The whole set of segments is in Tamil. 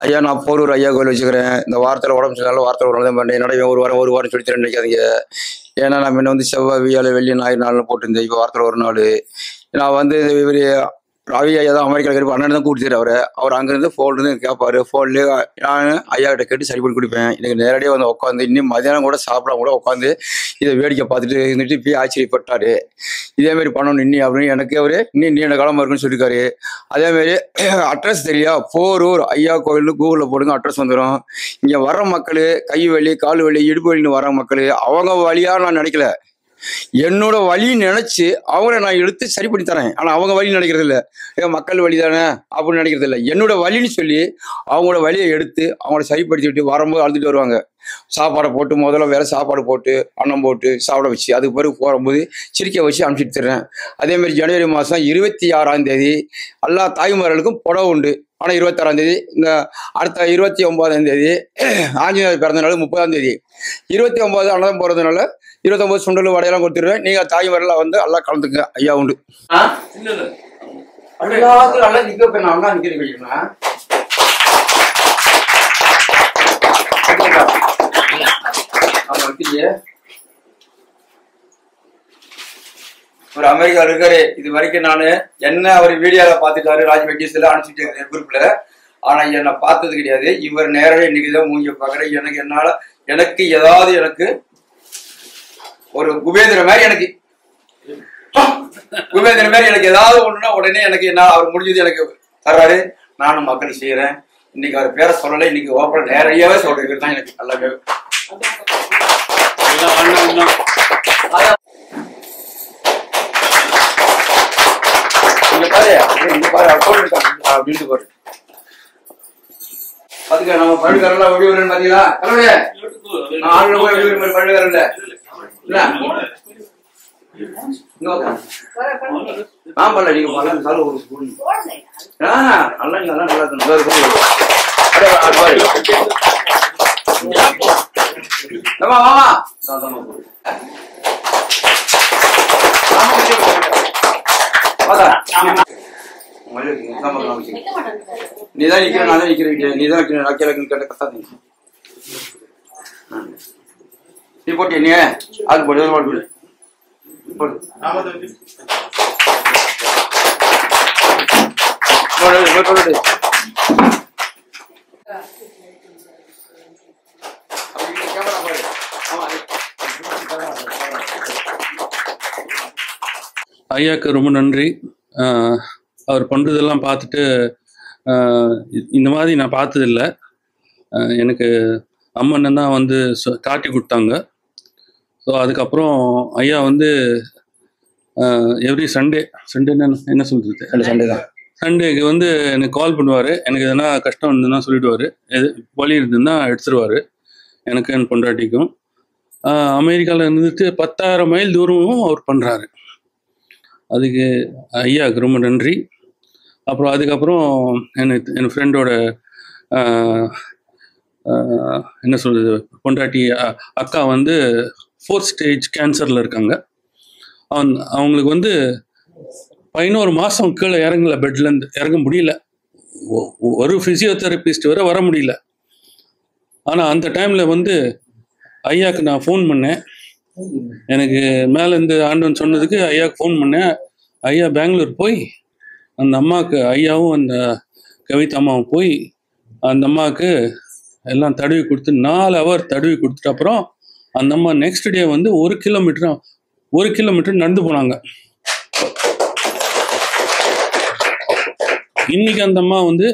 ஐயா நான் போரூர் ஐயா கோயில் வச்சுக்கிறேன். இந்த வாரத்தில் உடம்பு சரியில்லை, வாரத்தில் ஒரு நாள் தான் பண்ணேன். என்னடா ஒரு வாரம் சொல்லிட்டு நினைக்காதீங்க. ஏன்னா நான் முன்ன வந்து செவ்வாய் வியாழ வெள்ளி ஞாயிறு நாள்னு போட்டிருந்தேன். இப்போ வாரத்தில் ஒரு நாள் நான் வந்து இவர் ரவி ஐயா தான் அமெரிக்காவில் இருப்பார். அண்ணன் தான் கூட்டிட்டு அவர் அங்கேருந்து ஃபோன்லேருந்து கேட்பாரு. ஃபோன்லேயே நான் ஐயா கிட்ட கேட்டு சரி பண்ணி கொடுப்பேன். எனக்கு நேரடியாக வந்து உட்காந்து இன்னும் மதியானம் கூட சாப்பிடாம கூட உட்காந்து இதை வேடிக்கை பார்த்துட்டு இருந்துட்டு போய் ஆச்சரியப்பட்டார். இதேமாரி பண்ணணும் இன்னி அப்படின்னு எனக்கு அவர் இன்னும் நீண்ட காலமாக இருக்குன்னு சொல்லியிருக்காரு. அதேமாரி அட்ரஸ் தெரியா, போரூர் ஐயா கோயில்னு கூகுளில் போடுங்க, அட்ரஸ் வந்துடும். இங்கே வர மக்கள் கை வலி கால் வலி இடுப்பு வலின்னு வர மக்கள் அவங்க வழியாக நான் நினைக்கல, என்னோட வழி நினைச்சு அவங்கள நான் எடுத்து சரி பண்ணி தரேன். ஆனா அவங்க வழி நினைக்கிறது இல்லை, மக்கள் வழி தானே அப்படின்னு நினைக்கிறது இல்லை. என்னோட வழின்னு சொல்லி அவங்களோட வழியை எடுத்து அவங்கள சரிப்படுத்தி விட்டு வரும்போது அழுதுட்டு வருவாங்க. சாப்பாடை போட்டு முதல்ல வேலை சாப்பாடு போட்டு அன்னம் போட்டு சாப்பிட வச்சு அதுக்கு பிறகு போகும்போது சிரிக்க வச்சு அனுப்பிச்சிட்டு தர்றேன். அதேமாதிரி ஜனவரி மாதம் 26ஆம் தேதி எல்லா தாய்மார்களுக்கும் புடவை உண்டு. ஆனால் 26ஆம் தேதி இந்த அடுத்த 29ஆம் தேதி ஆஞ்சநேயர் பிறந்த நாள், 30ஆம் தேதி 29 அன்னதம் போகிறதுனால 29 சுண்டல் வடையெல்லாம் கொடுத்துருவேன். நீங்கள் தாய்மாரெல்லாம் வந்து எல்லாம் கலந்துங்க. ஐயா உண்டு. நல்லா நிற்க நான் நிற்கிறீங்கன்னா ஒரு அமெரிக்காவில் இருக்காரு. இது வரைக்கும் நான் என்ன அவர் வீடியோல பாத்துட்டாரு, ராஜ் வெட்டிஸ்ல அனுப்பிச்சுட்டு குரூப்ல. ஆனா என்னை பார்த்தது கிடையாது. இவர் நேரடியாக இன்னைக்குதான் மூஞ்சி பாக்குறேன். எனக்கு ஏதாவது எனக்கு ஒரு குபேந்திர மாதிரி எனக்கு ஏதாவது ஒண்ணுன்னா உடனே எனக்கு என்ன அவர் முடிஞ்சது எனக்கு தர்றாரு. நானும் மக்களுக்கு செய்யறேன். இன்னைக்கு அவர் பேரை சொல்லலை, இன்னைக்கு ஓப்பன் நேரடியாவே சொல்றது தான் எனக்கு நல்லாவே. அப்படின்னு பாரு அதுக்கு நம்ம பழுக்காரெல்லாம் எப்படி வருன்னு பாத்தீங்களா? பழுக்காரல்ல ஆம்பல்ல நீங்க நல்லா நீதான் நிக்கிற நான் தான் நிக்கிறேன். நீதான் கேட்ட கத்தா நீ போட்டிய நீ அது போட்டு ஐயாக்கு ரொம்ப நன்றி. அவர் பண்ணுறதெல்லாம் பார்த்துட்டு இந்த மாதிரி நான் பார்த்ததில்லை. எனக்கு அம்மன் தான் வந்து காட்டி கொடுத்தாங்க. ஸோ அதுக்கப்புறம் ஐயா வந்து எவ்ரி சண்டேன்னு என்ன சொல்கிறது, சண்டேக்கு வந்து எனக்கு கால் பண்ணுவார். எனக்கு எதனா கஷ்டம் இருந்ததுன்னா சொல்லிவிடுவார். எது வலி இருந்ததுன்னா எடுத்துருவார் எனக்கு என் பொண்டாட்டிக்கும். அமெரிக்காவில் இருந்துட்டு 10,000 மைல் தூரமும் அவர் பண்ணுறாரு. அதுக்கு ஐயாவுக்கு ரொம்ப நன்றி. அப்புறம் அதுக்கப்புறம் என் ஃப்ரெண்டோட என்ன சொல்கிறது பொண்டாட்டி அக்கா வந்து 4th ஸ்டேஜ் கேன்சரில் இருக்காங்க. அவங்களுக்கு வந்து 11 மாதம் கீழே இறங்கல, பெட்லேருந்து இறங்க முடியல. ஒரு ஃபிசியோதெரபிஸ்ட் வர முடியல. ஆனால் அந்த டைமில் வந்து ஐயாவுக்கு நான் ஃபோன் பண்ணேன். எனக்கு மேலேருந்து ஆண்டவன் சொன்னதுக்கு ஐயாவுக்கு ஃபோன் பண்ணேன். ஐயா பெங்களூர் போய் அந்த அம்மாவுக்கு, ஐயாவும் அந்த கவிதா அம்மாவும் போய் அந்த அம்மாவுக்கு எல்லாம் தடவி கொடுத்து 4 ஹவர் தடவி கொடுத்துட்டு அப்புறம் அந்த அம்மா நெக்ஸ்ட் டே வந்து 1 கிலோமீட்டர் நடந்து போனாங்க. இன்னைக்கு அந்த அம்மா வந்து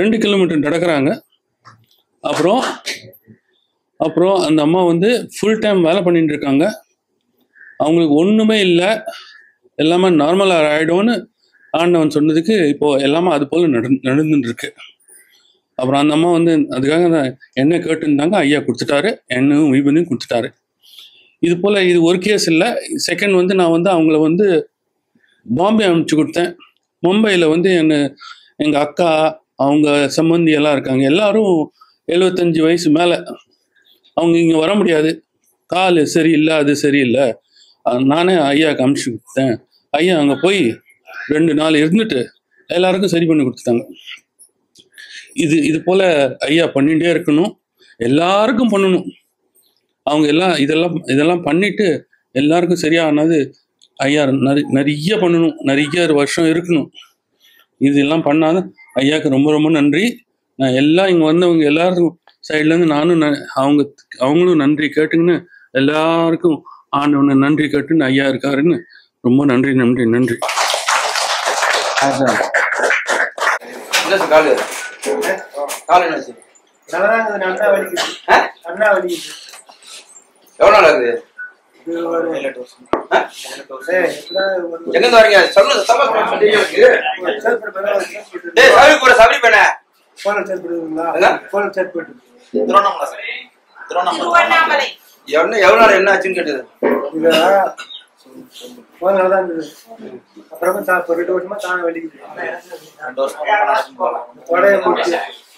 2 கிலோமீட்டர் நடக்கிறாங்க. அப்புறம் அந்த அம்மா வந்து ஃபுல் டைம் வேலை பண்ணிட்டு இருக்காங்க. அவங்களுக்கு ஒன்றுமே இல்லை, எல்லாமே நார்மலாக ஆகிடும்னு ஆண்டவன் சொன்னதுக்கு இப்போது எல்லாமே அது போல் நடந்துட்டு இருக்கு. அப்புறம் அந்த அம்மா வந்து அதுக்காக என்ன கேட்டுருந்தாங்க, ஐயா கொடுத்துட்டாரு, என்னையும் வீபனையும் கொடுத்துட்டாரு. இது போல் இது ஒரு கேஸ் இல்லை. செகண்ட் வந்து நான் வந்து அவங்கள வந்து பாம்பே அனுப்பிச்சி கொடுத்தேன். மும்பையில் வந்து எங்கள் அக்கா அவங்க சம்பந்தி எல்லாம் இருக்காங்க. எல்லாரும் 75 வயசு மேலே. அவங்க இங்கே வர முடியாது, கால் சரியில்லை, அது சரியில்லை. நானே ஐயாவுக்கு அனுப்பிச்சி கொடுத்தேன். ஐயா அங்கே போய் 2 நாள் இருந்துட்டு எல்லாருக்கும் சரி பண்ணி கொடுத்துட்டாங்க. இது போல ஐயா பண்ணிகிட்டே இருக்கணும், எல்லாருக்கும் பண்ணணும். அவங்க எல்லாம் இதெல்லாம் பண்ணிட்டு எல்லாருக்கும் சரியானது ஐயா நிறைய பண்ணணும், நிறைய வருஷம் இருக்கணும். இதெல்லாம் பண்ணாத ஐயாவுக்கு ரொம்ப ரொம்ப நன்றி. நான் எல்லாம் இங்கே வந்தவங்க எல்லாரும் சைட்லேருந்து நானும் அவங்களும் நன்றி கேட்டுங்கன்னு எல்லாருக்கும் ஆண்டவனை நன்றி கேட்டுன்னு ஐயா இருக்காருன்னு ரொம்ப நன்றி நன்றி நன்றி. எவ்வளோ நாள் ஆகுது? எங்க வரீங்க? சொல்லுங்க. சபரி பேன எவ்வளவு நாள் என்ன ஆச்சுன்னு கேட்டது.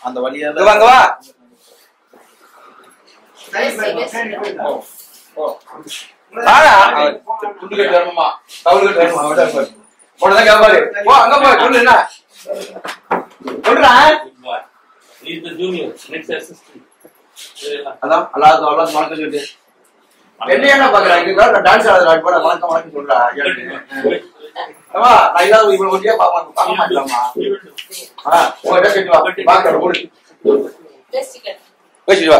அந்த வழியா வாங்கவா என்ன பாக்குறேன் டான்ஸ் ஆடுறேன் வணக்கம் வணக்கம் சொல்றா. நான் இல்லாத இவ்வளவு ஒட்டியா பார்க்க மாட்டலாமா? பேசிட்டு வா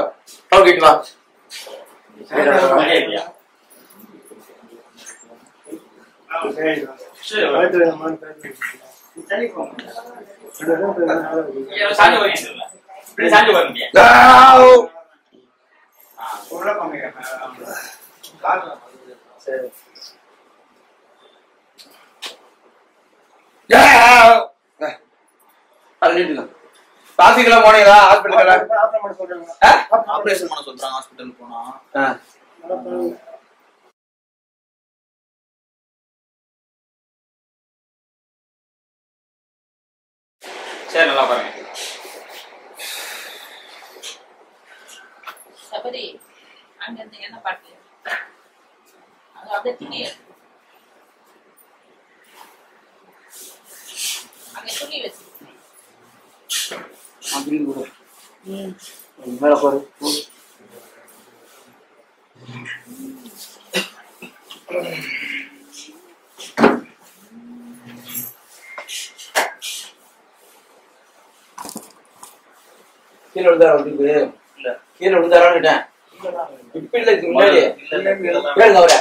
கேட்டு வா. பாசிக்கலாம் போனீங்களா? ஹாஸ்பிட்டல் ஆபரேஷன் பண்ண சொல்றாங்க. ஹாஸ்பிட்டல் போனா சரி நல்லா பாருங்க. சபரி அங்க இருந்து என்ன பாட்டு அங்க அப்படியே துணி அங்க துணி வச்சு மேல பாரு. கீழே விழுந்தாரா? இல்ல கீழே விழுந்தாரான்னுட்டேன். இப்ப இல்ல இதுக்கு முன்னாடி கேளுங்க அவரை.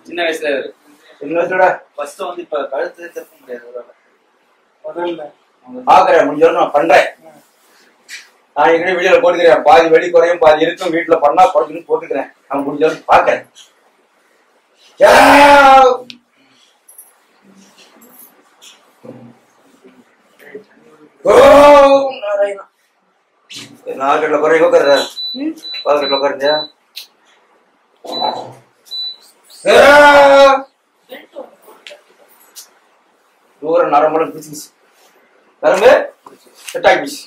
சின்ன வயசுல ஃபர்ஸ்ட் வந்து இப்ப கழுத்து திருப்ப முடியாது. பாக்குறேன் முடிஞ்சவரை நான் பண்றேன். நான் எங்கேயும் வீடியோல போட்டுக்கிறேன். பாதி வெடி குறையும் பாதி இருக்கும். வீட்டுல பண்ணா குறைச்சுன்னு போட்டுக்கிறேன். நான் முடிஞ்சவரை பாக்குறேன். நாகட்ல குறைய பாக்கெட்ல குறைஞ்சா தூரம் நரம்பு பிடிச்சிச்சு. நரம்பு செட் ஆகிடுச்சு.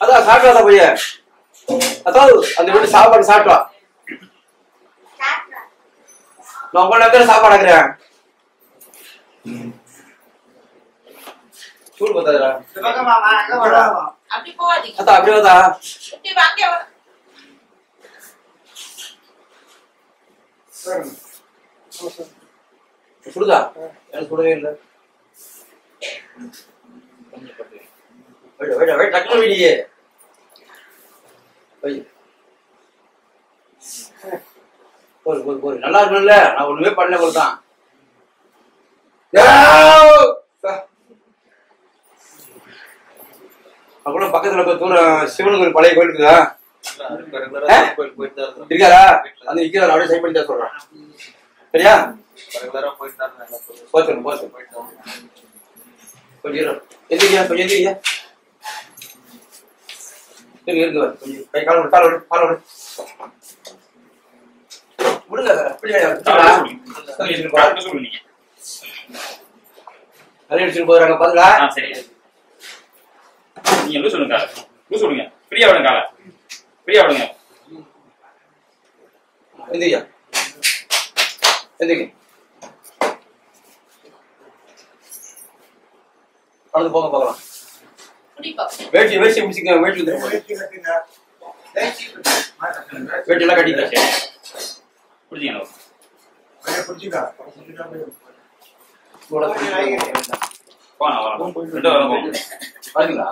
அதான் சாப்பிட்டா பையன். அதாவது அந்த வீட்டு சாப்பாடு சாப்பிட்டா நான் உங்களை நேரத்தில் சாப்பாடு ஆக்குறேன். சூடு பார்த்தாதுடா. அப்படி போவாதீங்க. அத்தா அப்படி வந்தா இப்படி வாங்க. சுடுதா? எனக்கு சுடவே இல்லை. டக்குனு வீடியே நல்லா இருக்கணும்ல. நான் ஒண்ணுமே பண்ணல போல தான். அப்புறம் பக்கத்துல தூரம் சிவன் கோயில் பழைய கோயில் இருக்குதா? இருக்காரா? அந்த விக்கிறார் அப்படியே சைட் பண்ணி தான் சொல்றான். சரியா? போச்சு போச்சு கொஞ்சம் எந்திரியா கொஞ்சம் எந்திரியா இருக்கு கொஞ்சம் கை கால் விடு கால் விடு கால் விடு விடுங்க நிறைய அடிச்சுட்டு போறாங்க பாருங்களா. சரி நீங்க சொல்லுங்க சொல்லுங்க ஃப்ரீயா விடுங்க காலை ஃப்ரீயா விடுங்க. எந்திரியா எந்திரிங்க கலந்து போக பார்க்கலாம். வேட்டி வேட்டி முடிச்சுங்க. வேட்டி வேட்டி எல்லாம் கட்டிட்டேன். புரிஞ்சுங்க பாருங்களா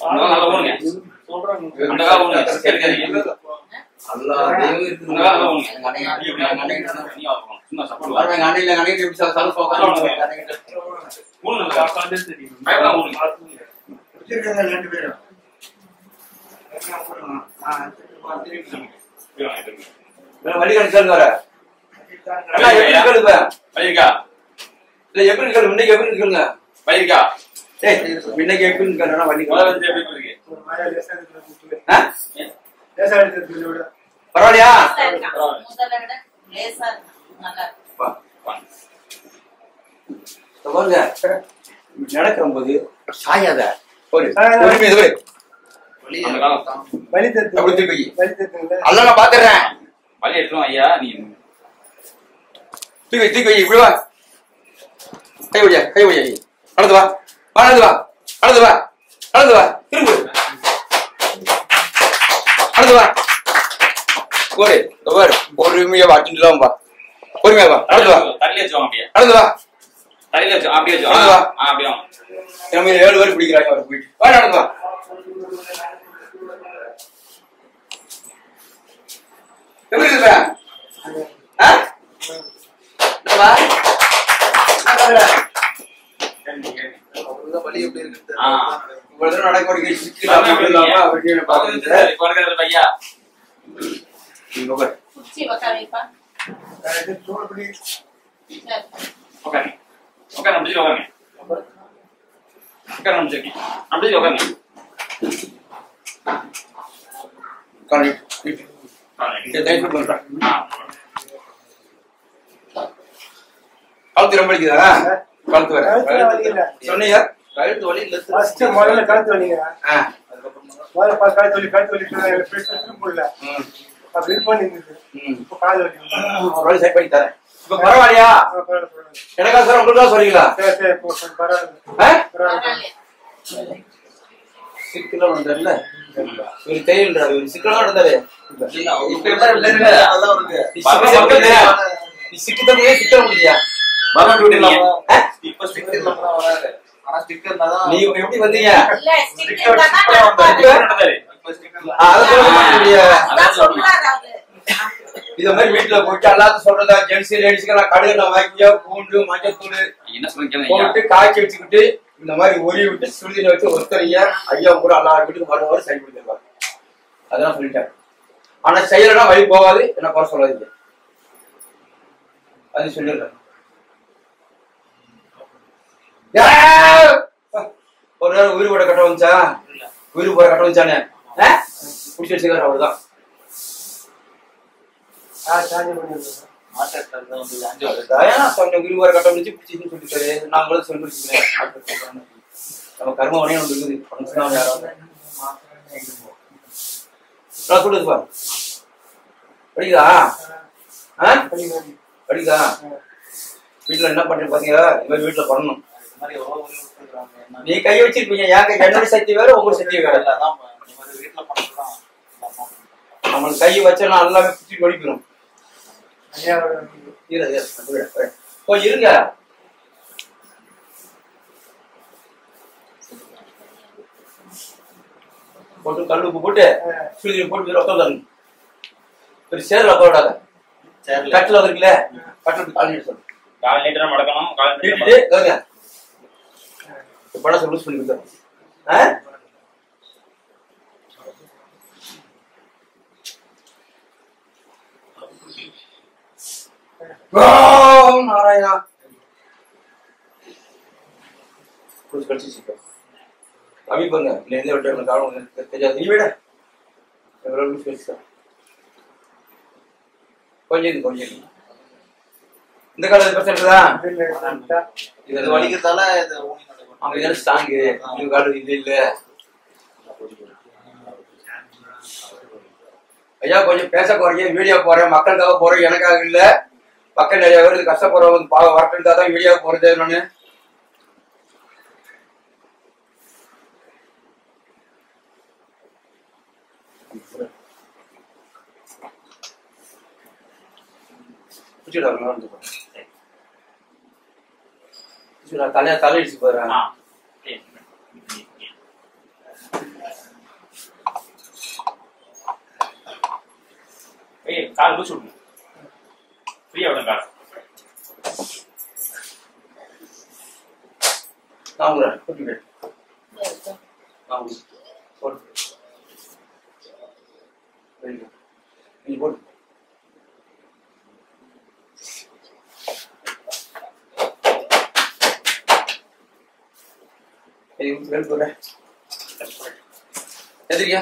நல்லா போடுங்க அந்த கால போடுங்க நல்லா சும்மா சப்போர்ட் அண்ணையில அன்னைக்கு வழி கணிச்சாலும் வர வயிறுக்கா இல்ல எப்படி இருக்காரு இன்னைக்கு எப்படி இருக்குங்க வயிறுக்கா இன்னைக்கு எப்படி இருக்காரு வழி பரவாயில்லையா? நடக்கிற போது சாயாத அல்ல நான் பாத்துறேன். வழி எடுத்துரும் ஐயா. நீ தூக்கி வை இப்படி வா. கை வையா கை வையா. நீ நடந்து வா நடந்து வா நடந்து வா நடந்து வா திரும்ப நடந்து வா. கோடு பொறுமையா வாட்டிட்டுலாம் வா. பொறுமையா வா நடந்து வா. தள்ளி வச்சுவாங்க அப்படியே நடந்து வா தள்ளி வச்சு அப்படியே வச்சு நடந்து வா. அப்படியே நம்ம 7 பேர் பிடிக்கிறாங்க அவர் போயிட்டு வா நடந்து வா. எப்படி இருக்க? வழி எப்படி இருக்கு? நடக்க ஐயா கழுத்து ரொம்ப வலிக்குதா? கழுத்து வர சொன்னீங்க கழுத்து வலி இல்ல. முதல்ல கழுத்து வலிங்க. முதல்ல கழுத்து வலி முடியல அப்படி பண்ணி இப்போ கால் வலி செட் பண்ணி தரேன். இப்ப பரவாயில்லையா? எனக்கா சார் உங்களுக்கா சொல்றீங்களா? சிக்கலா நடந்தாருல்ல ஒரு தெரியல ஒரு சிக்கலா நடந்தாரு. சிக்கத்தே சிக்கல முடியா நீங்க எப்படி வந்தீங்க? இத மாதிரி வீட்டுல போயிட்டு எல்லாத்தையும் சொல்றதா ஜென்ஸ் லேடிஸ்க்கு கடுகு வாங்கியா பூண்டு மஞ்சத்தூள் என்ன சொல்லுங்க போட்டு காய்ச்சி வச்சுக்கிட்டு இந்த மாதிரி ஒரி விட்டு சுடுதண்ணி வச்சு ஒருத்தரைய ஐயா கூட எல்லா வீட்டுக்கு வருவாரு சரி கொடுத்துருவாரு. அதெல்லாம் சொல்லிட்டேன். ஆனா செய்யலன்னா வழி போகாது. என்ன குறை சொல்லாதீங்க. அது சொல்லிடுறேன். ஒரு நேரம் உயிர் போட கட்ட வந்துச்சா? உயிர் போட கட்ட வந்துச்சானே பிடிச்சி வச்சுக்காரு. அவருதான் உயிர் போட கட்ட வந்துச்சு பிடிச்சின்னு சொல்லிட்டாரு. நான் கூட சொல்லி வச்சுக்கிறேன். நம்ம கர்ம உடனே ஒன்று இருக்குது. யாராவது சொல்லுதுப்பா படிக்குதா? படிக்குதா? வீட்டுல என்ன பண்றீங்க பாத்தீங்களா? இந்த மாதிரி வீட்டுல பண்ணணும். நீ கை வச்சிருப்பீங்க, என் கை என்னோட சக்தி வேற, உங்க சக்தி வேற. நம்மளுக்கு கை வச்சா எல்லாமே பிடிச்சி ஒழிக்கணும். கொஞ்சம் இருங்க. போட்டு கல் உப்பு போட்டு சுடுதண்ணி போட்டு உட்காந்து ஒரு சேர்ல போடாத. கட்டில இருக்குல்ல, கட்டில கால் நீட்டு சொல்லு. கால் நீட்டா மடக்கணும். கால் நீட்டிட்டு படம் லூஸ் பண்ணி கொடுத்தேன். நாராயணா கழிச்சு அப்படி பாருங்க. எந்த விட்டு காலம் தெரியாது. நீ விட எவ்வளவு லூஸ் கழிச்சா கொஞ்சம் கொஞ்சம் இந்த காலத்து பிரச்சனை தான். இது வலிக்கிறதால அவங்க என்ன ஸ்டாங்கு இந்த காலம் இது இல்ல. ஐயா கொஞ்சம் பேச போறீங்க, வீடியோ போறேன், மக்களுக்காக போறேன், எனக்காக இல்ல. மக்கள் நிறைய பேர் கஷ்டப்படுறவங்க வரட்டுக்காக தான் வீடியோ போறது. நானு தலையடிச்சு போறேன். கால் லூஸ் விடணும். ஃப்ரீயா விடுங்க கால். நீ போட்டு எதிரியா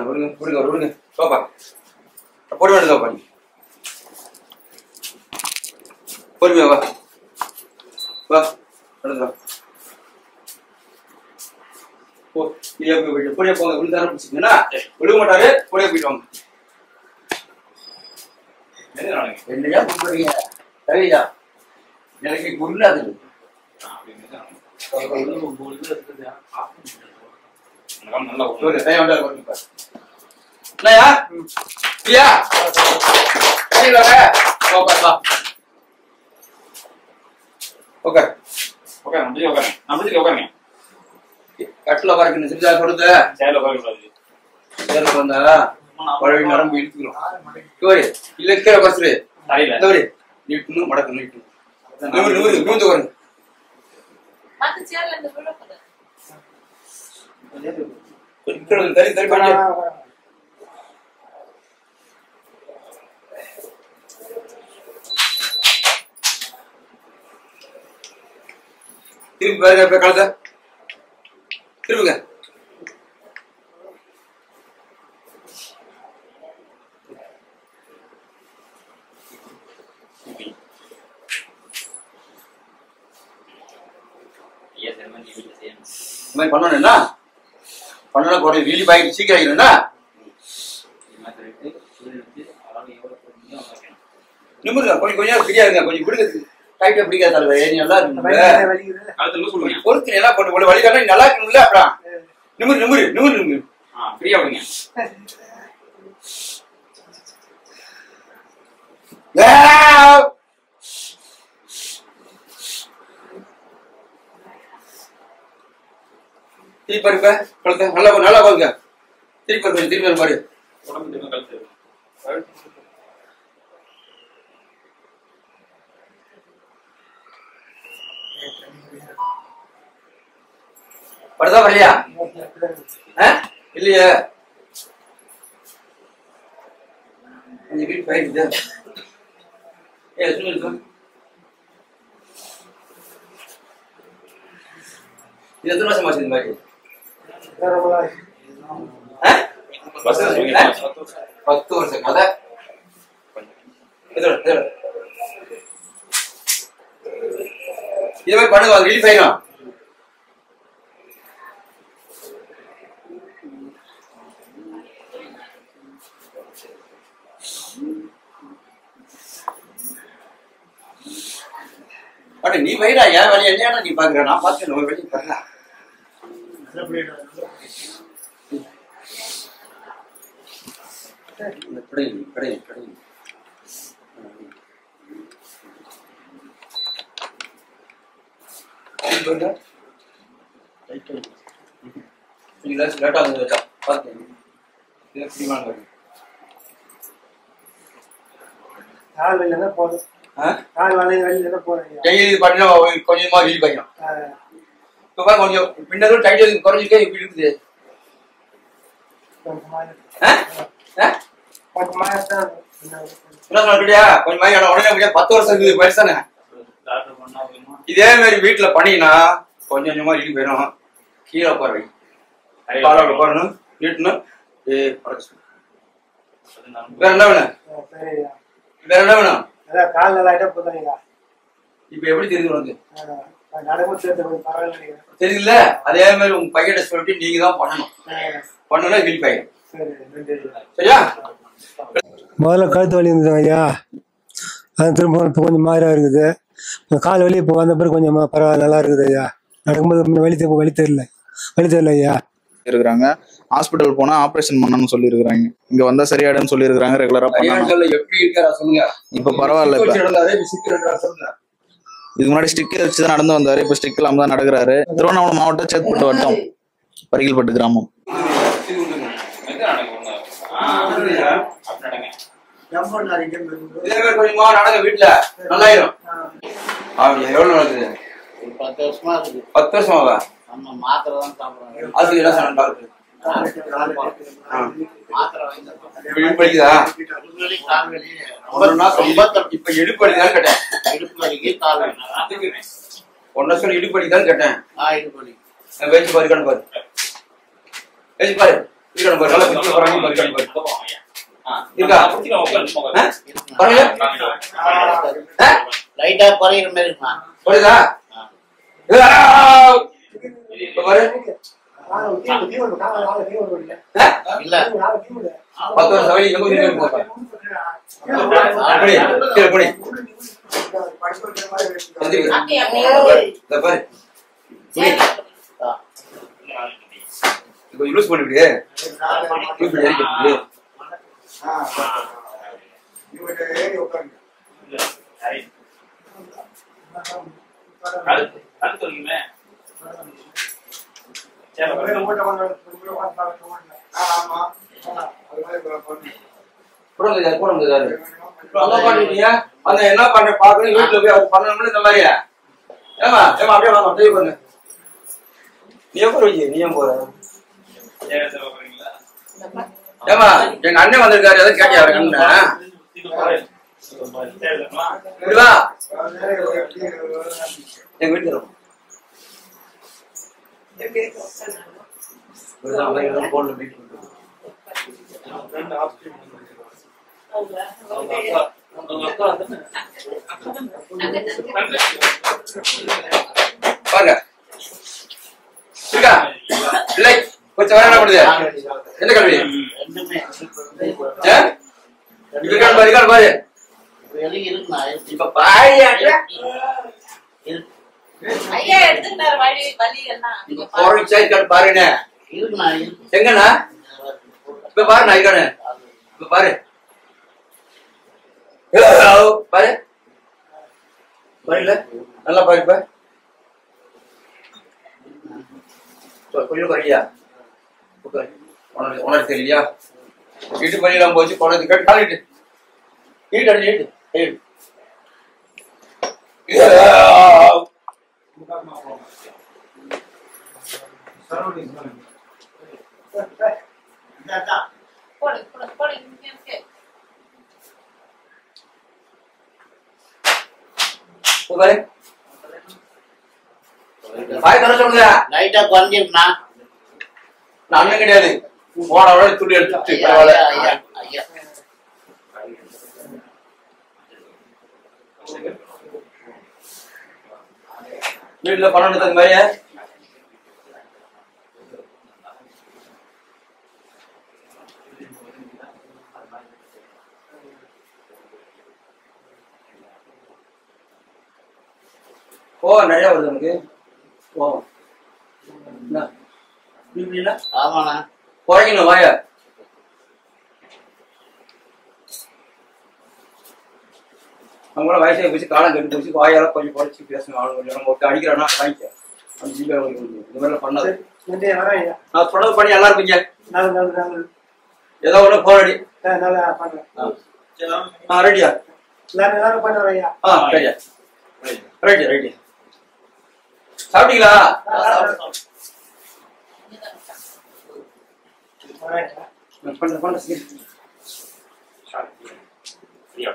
விடுங்க விடுங்க விடுங்க. பாப்பா போட வேண்டியதாப்பா. நீ பொறுமையா வா வா நடந்துடா. பொடியா போங்க. விழுந்தாரம் பிடிச்சிங்கன்னா விழுக மாட்டாரு. பொடியா போயிட்டு வாங்க. என்னையா கூப்பிடுறீங்க? சரியா எனக்கு புரியாது. கட்டில பாருங்க செஞ்சா கொடுத்த சேர்ல வந்தா பழவி நரம்பு இழுத்துக்கிறோம். இல்ல கீழே பசுரு நீட்டணும் மடக்கணும் நீட்டணும். நிமிந்து பாருங்க. திரும்பி பாருங்க. கலந்த திரும்புங்க. இந்த மாதிரி பண்ணணும்னா பண்ணணும். கூட வீலி பாக்கெட் சீக்கிரம் ஆகிடும்னா நிமிருங்க. கொஞ்சம் கொஞ்சம் ஃப்ரீயா இருங்க. கொஞ்சம் விடுங்க. டைட்டா பிடிக்காத தலைவர். நல்லா இருக்கு. பொறுத்து என்ன பண்ண வழிகாட்டா நல்லா இருக்கணும்ல. அப்புறம் நிமிரு நிமிரு நிமிரு நிமிரு. ஃப்ரீயா விடுங்க. திருப்பி இருப்ப கழுத்த நல்லா நல்லா பாருங்க. திருப்பி கொஞ்சம் திருப்பி பாரு. படுதா வரலையா? இல்லையா? கொஞ்சம் வீட்டு போயிட்டு இது எத்தனை வருஷம் ஆச்சு இந்த மாதிரி? 10 வருஷம் கதை. இது மாதிரி பண்ணுங்க. ரிலீஃப் ஆயிடும். அட நீ வைடா, ஏன் வேலையை என்ன நீ பாக்குற? நான் பார்த்து நம்ம வெளியே பாருங்க. கால் வெளியில தான் போதும். கால் வெளியில போறேன். கொஞ்சமா வீல் பண்ணிடும். இப்ப கொஞ்சம் பின்னரும் டைட் குறைஞ்சிட்டே இப்படி இருக்குது. கொஞ்சம் உடனே 10 வருஷத்துக்கு பெருசானே. இதே மாதிரி வீட்டுல பண்ணினா கொஞ்சம் கொஞ்சமா இடி போயிடும். கீழே உட்கார கால உட்காரணும், நீட்டணும். வேற என்ன வேணும்? வேற என்ன வேணும்? கால் நல்லா ஆயிட்டா போதும். இப்ப எப்படி தெரியுது உனக்கு? பரவாயில்ல தெரியுதுல்ல? அதே மாதிரி உங்க பையனை சொல்லிட்டு நீங்க தான் பண்ணணும். பண்ணனா வீல் பையன். சரியா? முதல்ல கழுத்து வலி இருந்தது ஐயா, அது திரும்ப கொஞ்சம் மாறியா இருக்குது. கால் வலி இப்போ வந்த பிறகு கொஞ்சம் பரவாயில்ல, நல்லா இருக்குது ஐயா. நடக்கும்போது வலி தெரியல ஐயா. இருக்கிறாங்க. ஹாஸ்பிட்டல் போனா ஆபரேஷன் பண்ணணும்னு சொல்லி இருக்காங்க. இங்க வந்தா சரியாயிடும்னு சொல்லி இருக்காங்க. ரெகுலரா பண்ணணும். எப்படி இருக்காரா சொல்லுங்க. இப்ப பரவாயில்ல. இதுக்கு முன்னாடி ஸ்டிக்கர் வச்சுதான் நடந்து வந்தாரு. இப்ப ஸ்டிக் இல்லாம தான் நடக்கிறாரு. திருவண்ணாமலை மாவட்டம் சேத்பட்டு வட்டம் பரிகில்பட்டு கிராமம். கொஞ்சமா நடங்க, வீட்டுல நல்லாயிரும். எவ்வளவு நடக்குது? 10 வருஷமா இருக்குது. 10 வருஷமாவா? நம்ம மாத்திரை தான் சாப்பிடுறோம். அது என்ன சொன்ன டாக்டர்? மாத்திரை வாங்கி இடுப்படிக்குதா? இப்ப இடுப்படிதான் கேட்டேன். இடுப்பு வலிக்கு கால் வலி. ஒன்ன சொல்லி இடுப்படிதான் கேட்டேன். இடுப்பு வலி பேச்சு பாரு, கண் பாரு, பேச்சு பாரு, இருக்கணும் பாரு. நல்லா பிடிச்சி போறாங்க பாரு, கண் பாரு. இருக்கா? பாருங்க. லைட்டா குறையிற மாதிரி இருக்குமா? புரியுதா? பாரு. இல்ல 10 வருஷம் வழி எங்க போய் யூஸ் பண்ணிவிடு. என்ன பண்ண பாக்கணும் வீட்டுல போய் அது பண்ணணும்னு இந்த மாதிரியா? ஏமா ஏமா அப்படியே வாங்க, ட்ரை பண்ணு. நீ போற நீ போற? ஏமா எங்க அண்ணன் வந்திருக்காரு, எதாவது கேட்டியா? எங்க வீட்டுல பாருங்க இருக்கா? இல்லை கொஞ்சம் வர என்ன பண்ணுது? என்ன கல்வி? இருக்கான் பாரு, இருக்கான் பாரு. இப்ப பாரு ஐயா எடுத்துக்கிட்டாரு வலி எல்லாம். பாருங்க எங்கண்ணா? இப்ப பாரு, நான் இருக்கானு இப்ப பாரு பாரு பாருல நல்லா பாரு. இப்ப கொஞ்சம் குறையா உனக்கு தெரியலையா? வீட்டு பள்ளியெல்லாம் போச்சு குழந்தை கேட்டு காலிட்டு நீட்டு அடி நீட்டு லைட்டா குறைஞ்சிருக்குண்ணா. அண்ணன் கிடையாது, போன துணி எடுத்து வீட்டுல பணம் தகுந்த மாதிரியா? ஓ நிறைய வருது எனக்கு. ஓ என்ன இப்படின்னா ஆமாண்ணா. குறைக்கணும் வாய. நம்மளோட வயசை வச்சு காலம் கட்டு வச்சு வாயால கொஞ்சம் குறைச்சி பேசணும். ஆளு கொஞ்சம் நம்ம ஒருத்தர் அடிக்கிறான்னா வாங்கிக்க. அந்த ஜிபே இந்த மாதிரிலாம் பண்ணாது. நான் சொல்றது பண்ணி நல்லா இருப்பீங்க. ஏதோ ஒண்ணு போன் அடி. ரெடியா? ரெடியா? Right right. சாப்பிட்டீங்களா? பண்ண பண்ண ஃப்ரீயா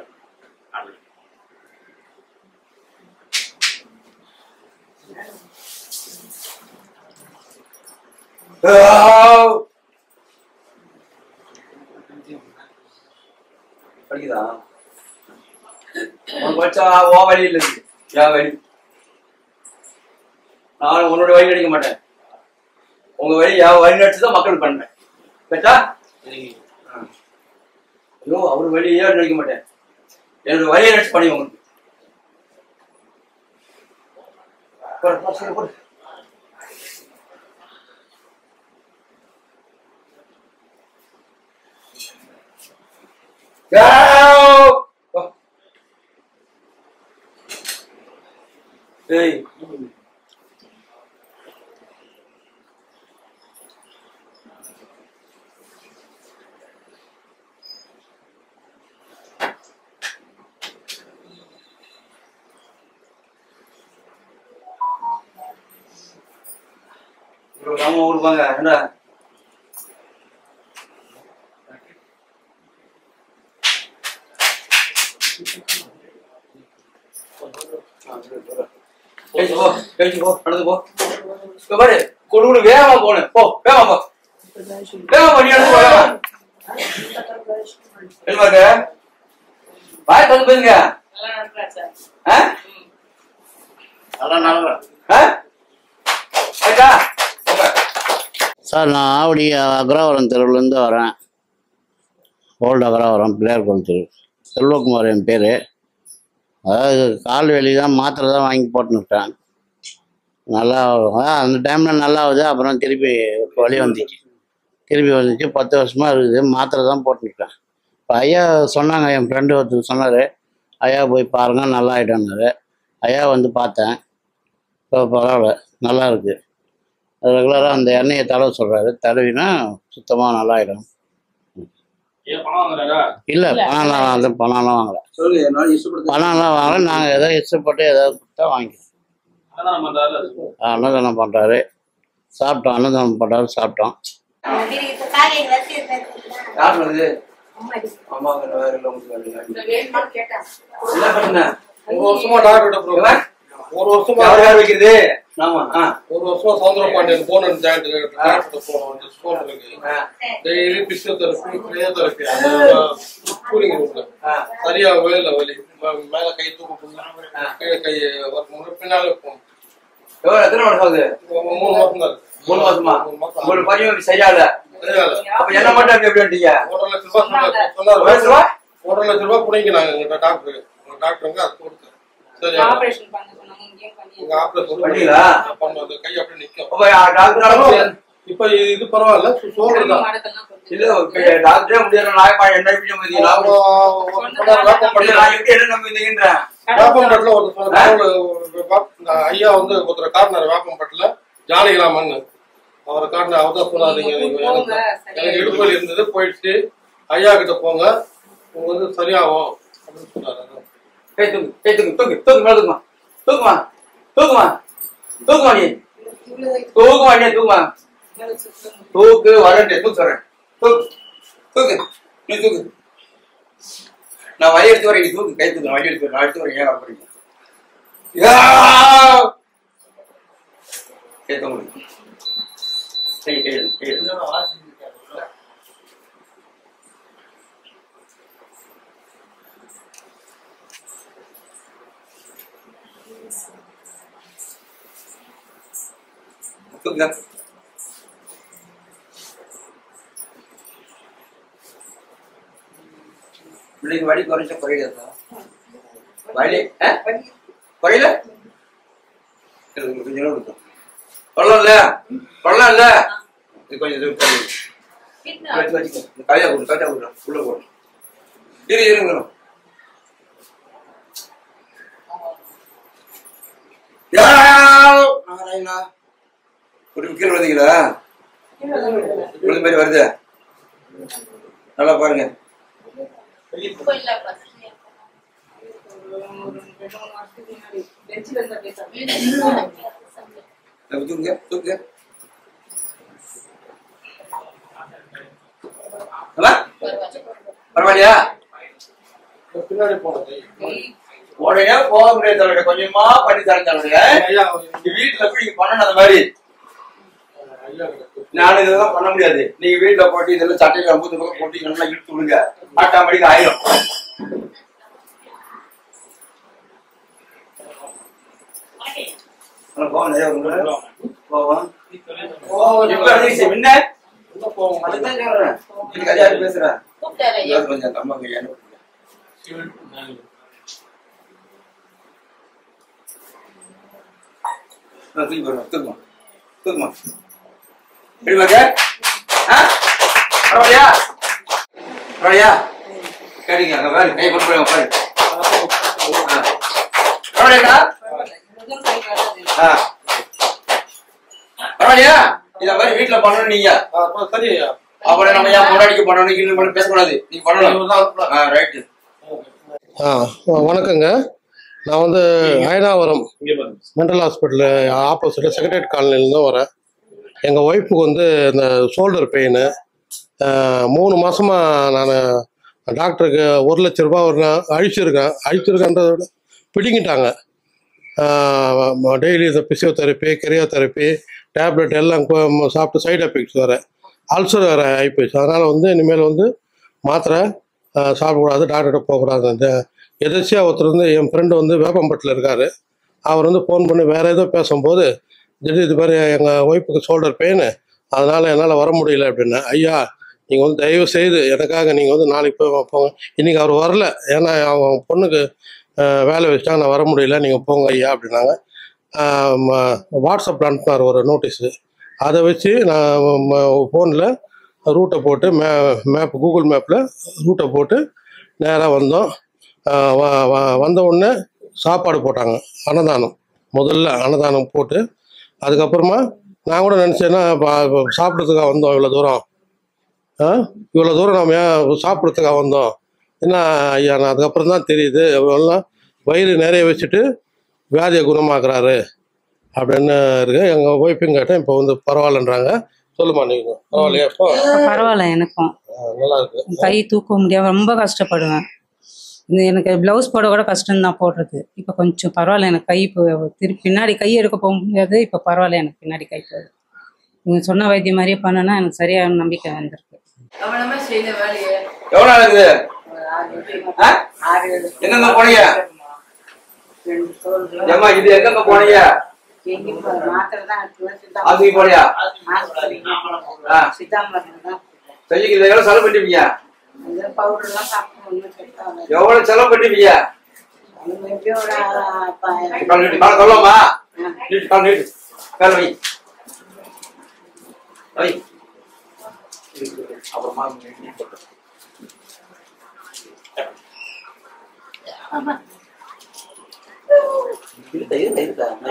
படிக்குதா? உனக்கு வச்சா ஓ வழி இல்லை, என் வழி. நான் உன்னோட வழி அடிக்க மாட்டேன். உங்க வழி என் வழி நடிச்சுதான் மக்கள் பண்றேன். கேட்டா? ஐயோ அவர் வழியே நடிக்க மாட்டேன். என்னோட வழியை நடிச்சு பண்ணி உங்களுக்கு. ஏய் நம்ம கொடுப்பாங்க என்ன? நடந்து போ. பாரு கொடுக்குடு வேகமா போன போ. வேகமா போ. வேகமா பண்ணி எடுத்து போக. பாய் வந்து போயிருங்க. சார் நான் ஆவடி அக்ரஹாரம் தெருவுலேருந்து வரேன். ஓல்டு அக்ரஹாரம் பிள்ளையார் கோவில் தெரு. செல்வகுமார் என் பேர். அதாவது கால் வலி தான், மாத்திரை தான் வாங்கி போட்டுன்னுட்டேன். நல்லா அந்த டைமில் நல்லா ஆகுது. அப்புறம் திருப்பி வலி வந்துச்சு. 10 வருஷமாக இருக்குது. மாத்திரை தான் போட்டுன்னுட்டேன். இப்போ ஐயா சொன்னாங்க, என் ஃப்ரெண்டு ஒருத்தர் சொன்னார், ஐயா போய் பாருங்கள் நல்லா ஆகிட்டோன்னாரு. ஐயா வந்து பார்த்தேன். இப்போ பரவாயில்ல, நல்லா இருக்குது. ரெகுலராக அந்த எண்ணெயை தடவை சொல்கிறாரு. தடவினா சுத்தமாக நல்லா ஆகிடும். இல்லை பணம்லாம் வாங்கலை. பணம்லாம் வாங்கலை. நாங்கள் ஏதோ இஷ்டப்பட்டு ஏதாவது கொடுத்தா வாங்கிக்கிறோம். அன்னதானம் பண்ணுறாரு. சாப்பிட்டோம். அன்னதானம் பண்ணுறாரு, சாப்பிட்டோம். ஒரு வருஷமா வைக்கிறது. ஒரு வருஷமா சவுந்தரம் பாண்டியன் போன டெய்லி பிசியோதெரபி, பிரியோதெரபி, கூலிங் ரூம்ல சரியா வேலை வலி. மேல கை தூக்க கீழே கை பின்னால இருக்கும். எத்தனை வருஷம் ஆகுது? 3 மாசம் தான். 3 மாசமா? உங்களுக்கு பரிவு சரியா இல்ல? அப்ப என்ன மட்டும் எப்படி வந்தீங்க? 1.5 லட்சம் ரூபாய் சொன்னாரு. 1.5 லட்சம் ரூபாய் புடிங்கிறாங்க எங்க டாக்டருங்க. அது கொடுத்து சரி ஆபரேஷன் பண்ண சொன்னாங்க. இங்க ஆபரேஷன் பண்ணீங்களா? பண்ணது கை அப்படியே நிக்கும். டாக்டர் இப்ப இது பரவாயில்ல, சோல்டர் இல்ல டாக்டரே முடியல. நான் என்ன முடியும்? என்ன நம்பிந்தீங்கன்ற வேப்பம்பட்டில ஐயா வந்து ஒருத்தர் காட்டினார். வேப்பம்பட்டில ஜாலிகளாமன்னு அவரை காட்டின. அவர் தான் சொன்னாருங்க, எனக்கு இடுப்பல் இருந்தது போயிடுச்சு, ஐயா கிட்ட போங்க, உங்க வந்து சரியாகும் அப்படின்னு சொன்னாரு. தூக்கு வரேன். தூக்கு சொல்றேன். தூக்கு நீ தூக்கு. நான் வழி எடுத்து வரேன். தூக்கு கை தூக்கு. வழி எடுத்து வரேன். அடுத்து வரேன். ஏன் வரீங்க? கேட்க முடியும். தூக்குங்க. பிள்ளைக்கு வலி குறைச்சா குறையல? வலி குறையல? கொஞ்சம் பரவாயில்ல பரவாயில்ல கொஞ்சம் காயா கொடு காட்டா கொடுறேன் உள்ள போடு இருங்க நாராயணா ஒரு கீழே விழுந்தீங்களா விழுந்த மாதிரி வருது நல்லா பாருங்க தூங்க பரவாயில்லையா பின்னாடி போனது உடனே போக முடியாது கொஞ்சமா பண்ணி தரங்க வீட்டுல போய் நீங்க பண்ணணும் அந்த மாதிரி நானும் இதெல்லாம் பண்ண முடியாது நீங்க வீட்டுல போட்டு இதெல்லாம் சட்டையில 50 பக்கம் போட்டு நல்லா இழுத்து விடுங்க ஆட்டாமடிக்கு ஆயிரும் போவோம் நிறைய போவோம் முன்ன அதுதான் சொல்றேன் கதையா பேசுறேன் கொஞ்சம் கம்மா கையானு தூக்குமா பரவாயில்லையா பரவாயில்லையா கேட்டீங்க அங்க பாரு கை கொண்டு போய் பாரு பரவாயில்லையா பரவாயில்லையா இத மாதிரி வீட்டுல பண்ணணும் நீங்க சரி அப்புறம் நம்ம ஏன் முன்னாடிக்கு பண்ணணும் இன்னும் பேசக்கூடாது நீங்க பண்ணணும் ரைட்டு. வணக்கங்க. நான் வந்து அயனாவரம் மென்டல் ஹாஸ்பிட்டல் ஆப்போசிட்டில் செக்ரட்டரியேட் காலனிலேருந்து வரேன். எங்கள் ஒய்ஃபுக்கு வந்து இந்த ஷோல்டர் பெயின் 3 மாதமாக நான் டாக்டருக்கு 1 லட்ச ரூபா ஒரு அழிச்சிருக்கேன்றத விட பிடிங்கிட்டாங்க. டெய்லி இந்த பிசியோதெரப்பி கெரியோதெரப்பி டேப்லெட் எல்லாம் சாப்பிட்டு சைடு எஃபெக்ட்ஸ் வேறு அல்சர் வேறு ஆகிப்போச்சு. அதனால் வந்து இனிமேல் வந்து மாத்திரை சாப்பிடக்கூடாது, டாக்டர்கிட்ட போகக்கூடாது. இந்த எதிர்ச்சியாக ஒருத்தர் வந்து என் ஃப்ரெண்டு வந்து வேப்பம்பட்டில் இருக்கார். அவர் வந்து ஃபோன் பண்ணி வேறு ஏதோ பேசும்போது திடீர் இது மாதிரி எங்கள் ஒய்ஃபுக்கு ஷோல்டர் பெயின், அதனால் என்னால் வர முடியல அப்படின்னா, ஐயா நீங்கள் வந்து தயவு செய்து எனக்காக நீங்கள் வந்து நாளைக்கு போய் போங்க. இன்றைக்கி அவர் வரல, ஏன்னா அவங்க பொண்ணுக்கு வேலை வச்சுட்டாங்க, நான் வர முடியல, நீங்கள் போங்க ஐயா அப்படின்னாங்க. வாட்ஸ்அப்பில் அனுப்பினார் ஒரு நோட்டீஸு. அதை வச்சு நான் ஃபோனில் ரூட்டை போட்டு மேப் கூகுள் மேப்பில் ரூட்டை போட்டு நேராக வந்தோம். வந்த உடனே சாப்பாடு போட்டாங்க, அன்னதானம். முதல்ல அன்னதானம் போட்டு அதுக்கப்புறமா நான் கூட நினச்சேன்னா சாப்பிட்றதுக்காக வந்தோம், இவ்வளோ தூரம் நாம் ஏன் சாப்பிட்றதுக்காக வந்தோம் என்ன ஐயா. நான் அதுக்கப்புறம் தான் தெரியுது எவ்வளோலாம் வயிறு நிறைய வச்சுட்டு வியாதியை குணமாக்குறாரு அப்படின்னு இருக்கு. எங்கள் ஒய்ஃபும் கேட்டேன், இப்போ வந்து பரவாயில்லன்றாங்க. சொல்லுமா நீங்கள் பரவாயில்லையா? இப்போ பரவாயில்ல, எனக்கும் நல்லா இருக்கு. கை தூக்க முடியாம ரொம்ப கஷ்டப்படுவேன். எனக்கு ப்ளவுஸ் போட கூட கஷ்டம்தான் போடுறது. இப்போ கொஞ்சம் பரவாயில்ல, எனக்கு கை இப்போ திருப்பி பின்னாடி கை எடுக்க போக முடியாது. இப்போ பரவாயில்ல, எனக்கு பின்னாடி கை போகுது. நீங்கள் சொன்ன வைத்தியம் மாதிரியே பண்ணனா எனக்கு சரியான நம்பிக்கை வந்திருக்கு. எவ்வளோ ஆகுது? எங்கெங்க போனீங்க? ஏம்மா இது எங்கெங்க போனீங்க? அதுக்கு போனியா? செஞ்சுக்கு எவ்வளவு செலவு பண்ணிப்பீங்க? எவ்வளவு செலவு பண்ணிப்பீங்க? சொல்லலாமா? கால் வை அப்புறமா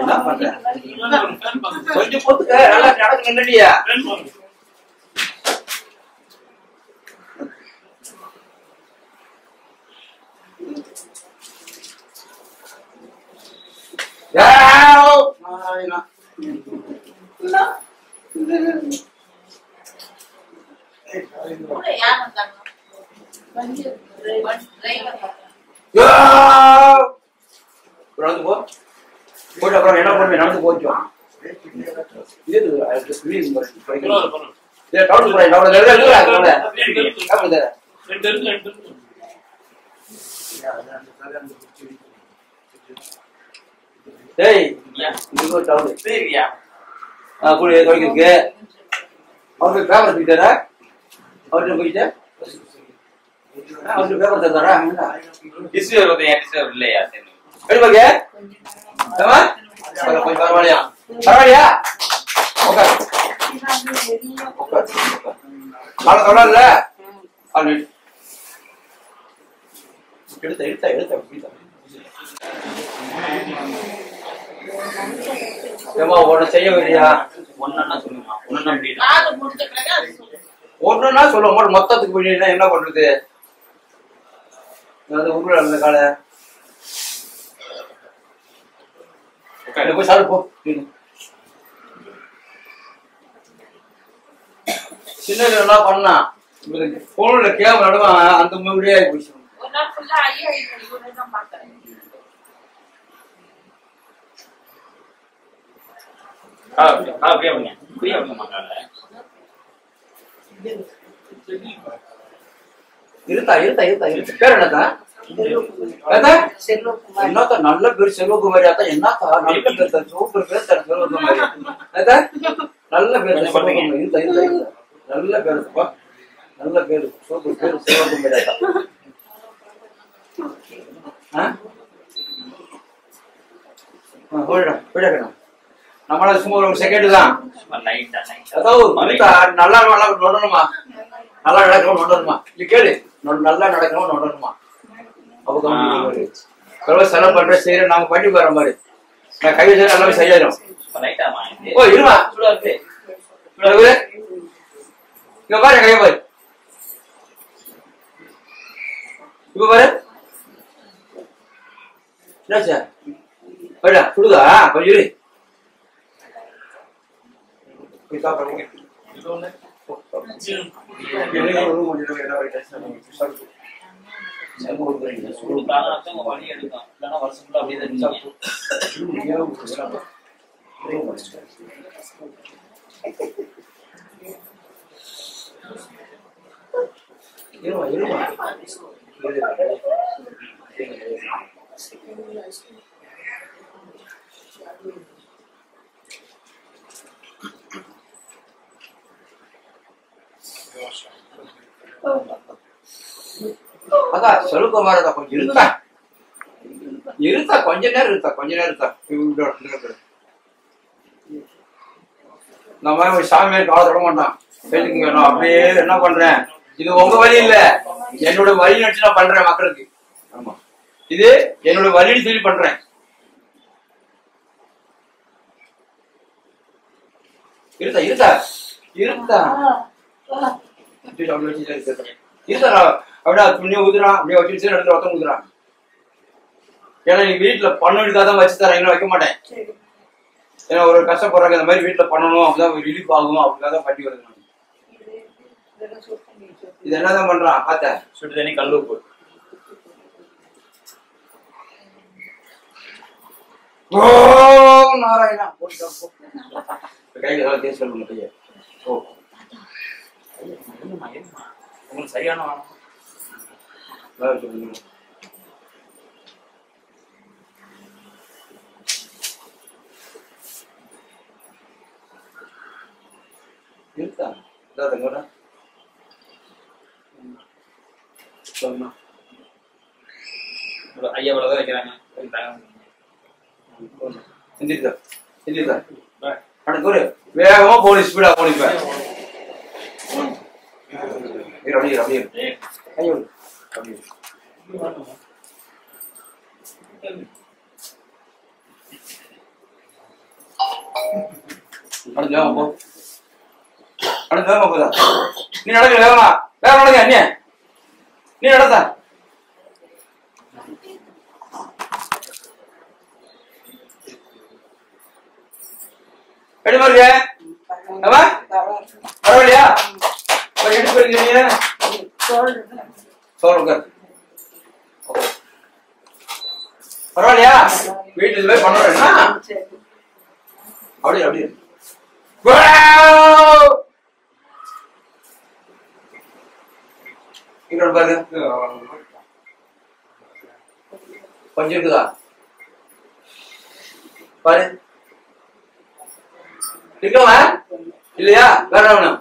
என்ன பண்றேன் கொஞ்சம் போத்துக்க நல்லா நடக்கு நின்னுட்டியா? நடந்து போ போட்டு அப்புறம் என்ன பண்ணுவேன்? நடந்து போச்சோம் துவைக்கிறதுக்கு அவருக்கு பேப்பர் தூக்கிட்டாரா? அவர்கிட்ட போயிட்டு அவருக்கு பேப்பர் தந்தாரா? இல்லையா கொஞ்சம் பரவாயில்லையா? பரவாயில்லையா? உட்கார். காலை தொடரல. எடுத்த ஏமா ஒண்ணு செய்ய வேண்டியா? ஒன்னா சொல்லுமா, ஒன்னா ஒண்ணுன்னா சொல்லுவோம். மொத்தத்துக்கு வேண்டியதுன்னா என்ன பண்றது? அது உருள அந்த காலை போய் சாப்பிடு போ. சின்ன என்ன பண்ணா போன்ல கேம் நடுவான், அந்த முடியே போயிடுச்சு. ஒரு நாள் ஃபுல்லா ஐயா தான் பார்த்தேன். இருத்தா பேர் என்னதான்? என்னத்தா நல்ல பேர் செல்வகுமாரி. அத்தா என்னத்தா நல்ல பேர், சூப்பர் பேர் செல்வகுமாரி. நல்ல பேர் நல்ல பேருப்பா, நல்ல பேரு, சூப்பர் பேரு செல்வகுமாரி. நம்மளால சும்மா ஒரு செகண்ட் தான். நல்லா நொடணுமா, நல்லா நடக்கணும் நொடணுமா, இது கேளு. நல்லா நடக்கணும் நொடணுமா, அப்ப செலவு பண்ற செய்யற நாங்க பண்ணி போற மாதிரி நான் கை வச்சு எல்லாமே செய்யறோம். ஓ இருமா இங்க பாரு, கைய பாரு, இப்ப பாரு. என்னாச்சா போயிடா சுடுதா? கொஞ்சம் இரு. அதான் செல்வகுமாரதா கொஞ்சம் இருத்தா கொஞ்ச நேரம் இருத்தா. இந்த மாதிரி சாமியார் கால தொட மாட்டான். பேசிக்கங்க, நான் அப்படியே என்ன பண்றேன், இது உங்க வழி இல்ல, என்னோட வழி நினைச்சு நான் பண்றேன் மக்களுக்கு. ஆமா, இது என்னோட வழின்னு சொல்லி பண்றேன். இருத்தா அப்படியே துணியை ஊதுறான், அப்படியே வச்சு எடுத்து ரத்தம் ஊதுறான். ஏன்னா நீ வீட்டுல பண்ண வேண்டியதான் வச்சு தரேன், எங்களை வைக்க மாட்டேன். ஏன்னா ஒரு கஷ்டப்படுறாங்க, இந்த மாதிரி வீட்டுல பண்ணணும், அப்படிதான் ரிலீஃப் ஆகும், அப்படிதான் பண்ணி வருது. இது என்னதான் பண்றான் பாத்த? சுடு தண்ணி கல் உப்பு நாராயணா கையில தேச கைய. ஓ உங்களுக்கு சரியான இருக்கா? ஐயா இவ்வளவுதான் வைக்கிறாங்க. வேகமா போலீஸ் ஸ்பீடா போலீஸ் போதா? நீ நடக்க வேகமா வேகம் நடக்க அண்ணிய, நீ நடத்தா. எடுமா பரவாயில்லையா? எடுத்து போயிருக்கீங்க பரவாயில்லையா? வீட்டுல போய் பண்ணுறேன்னா அப்படி அப்படி இன்னொரு பாருங்க, கொஞ்சம் இருக்குதா பாரு. இருக்கவா இல்லையா? வேற வேணும்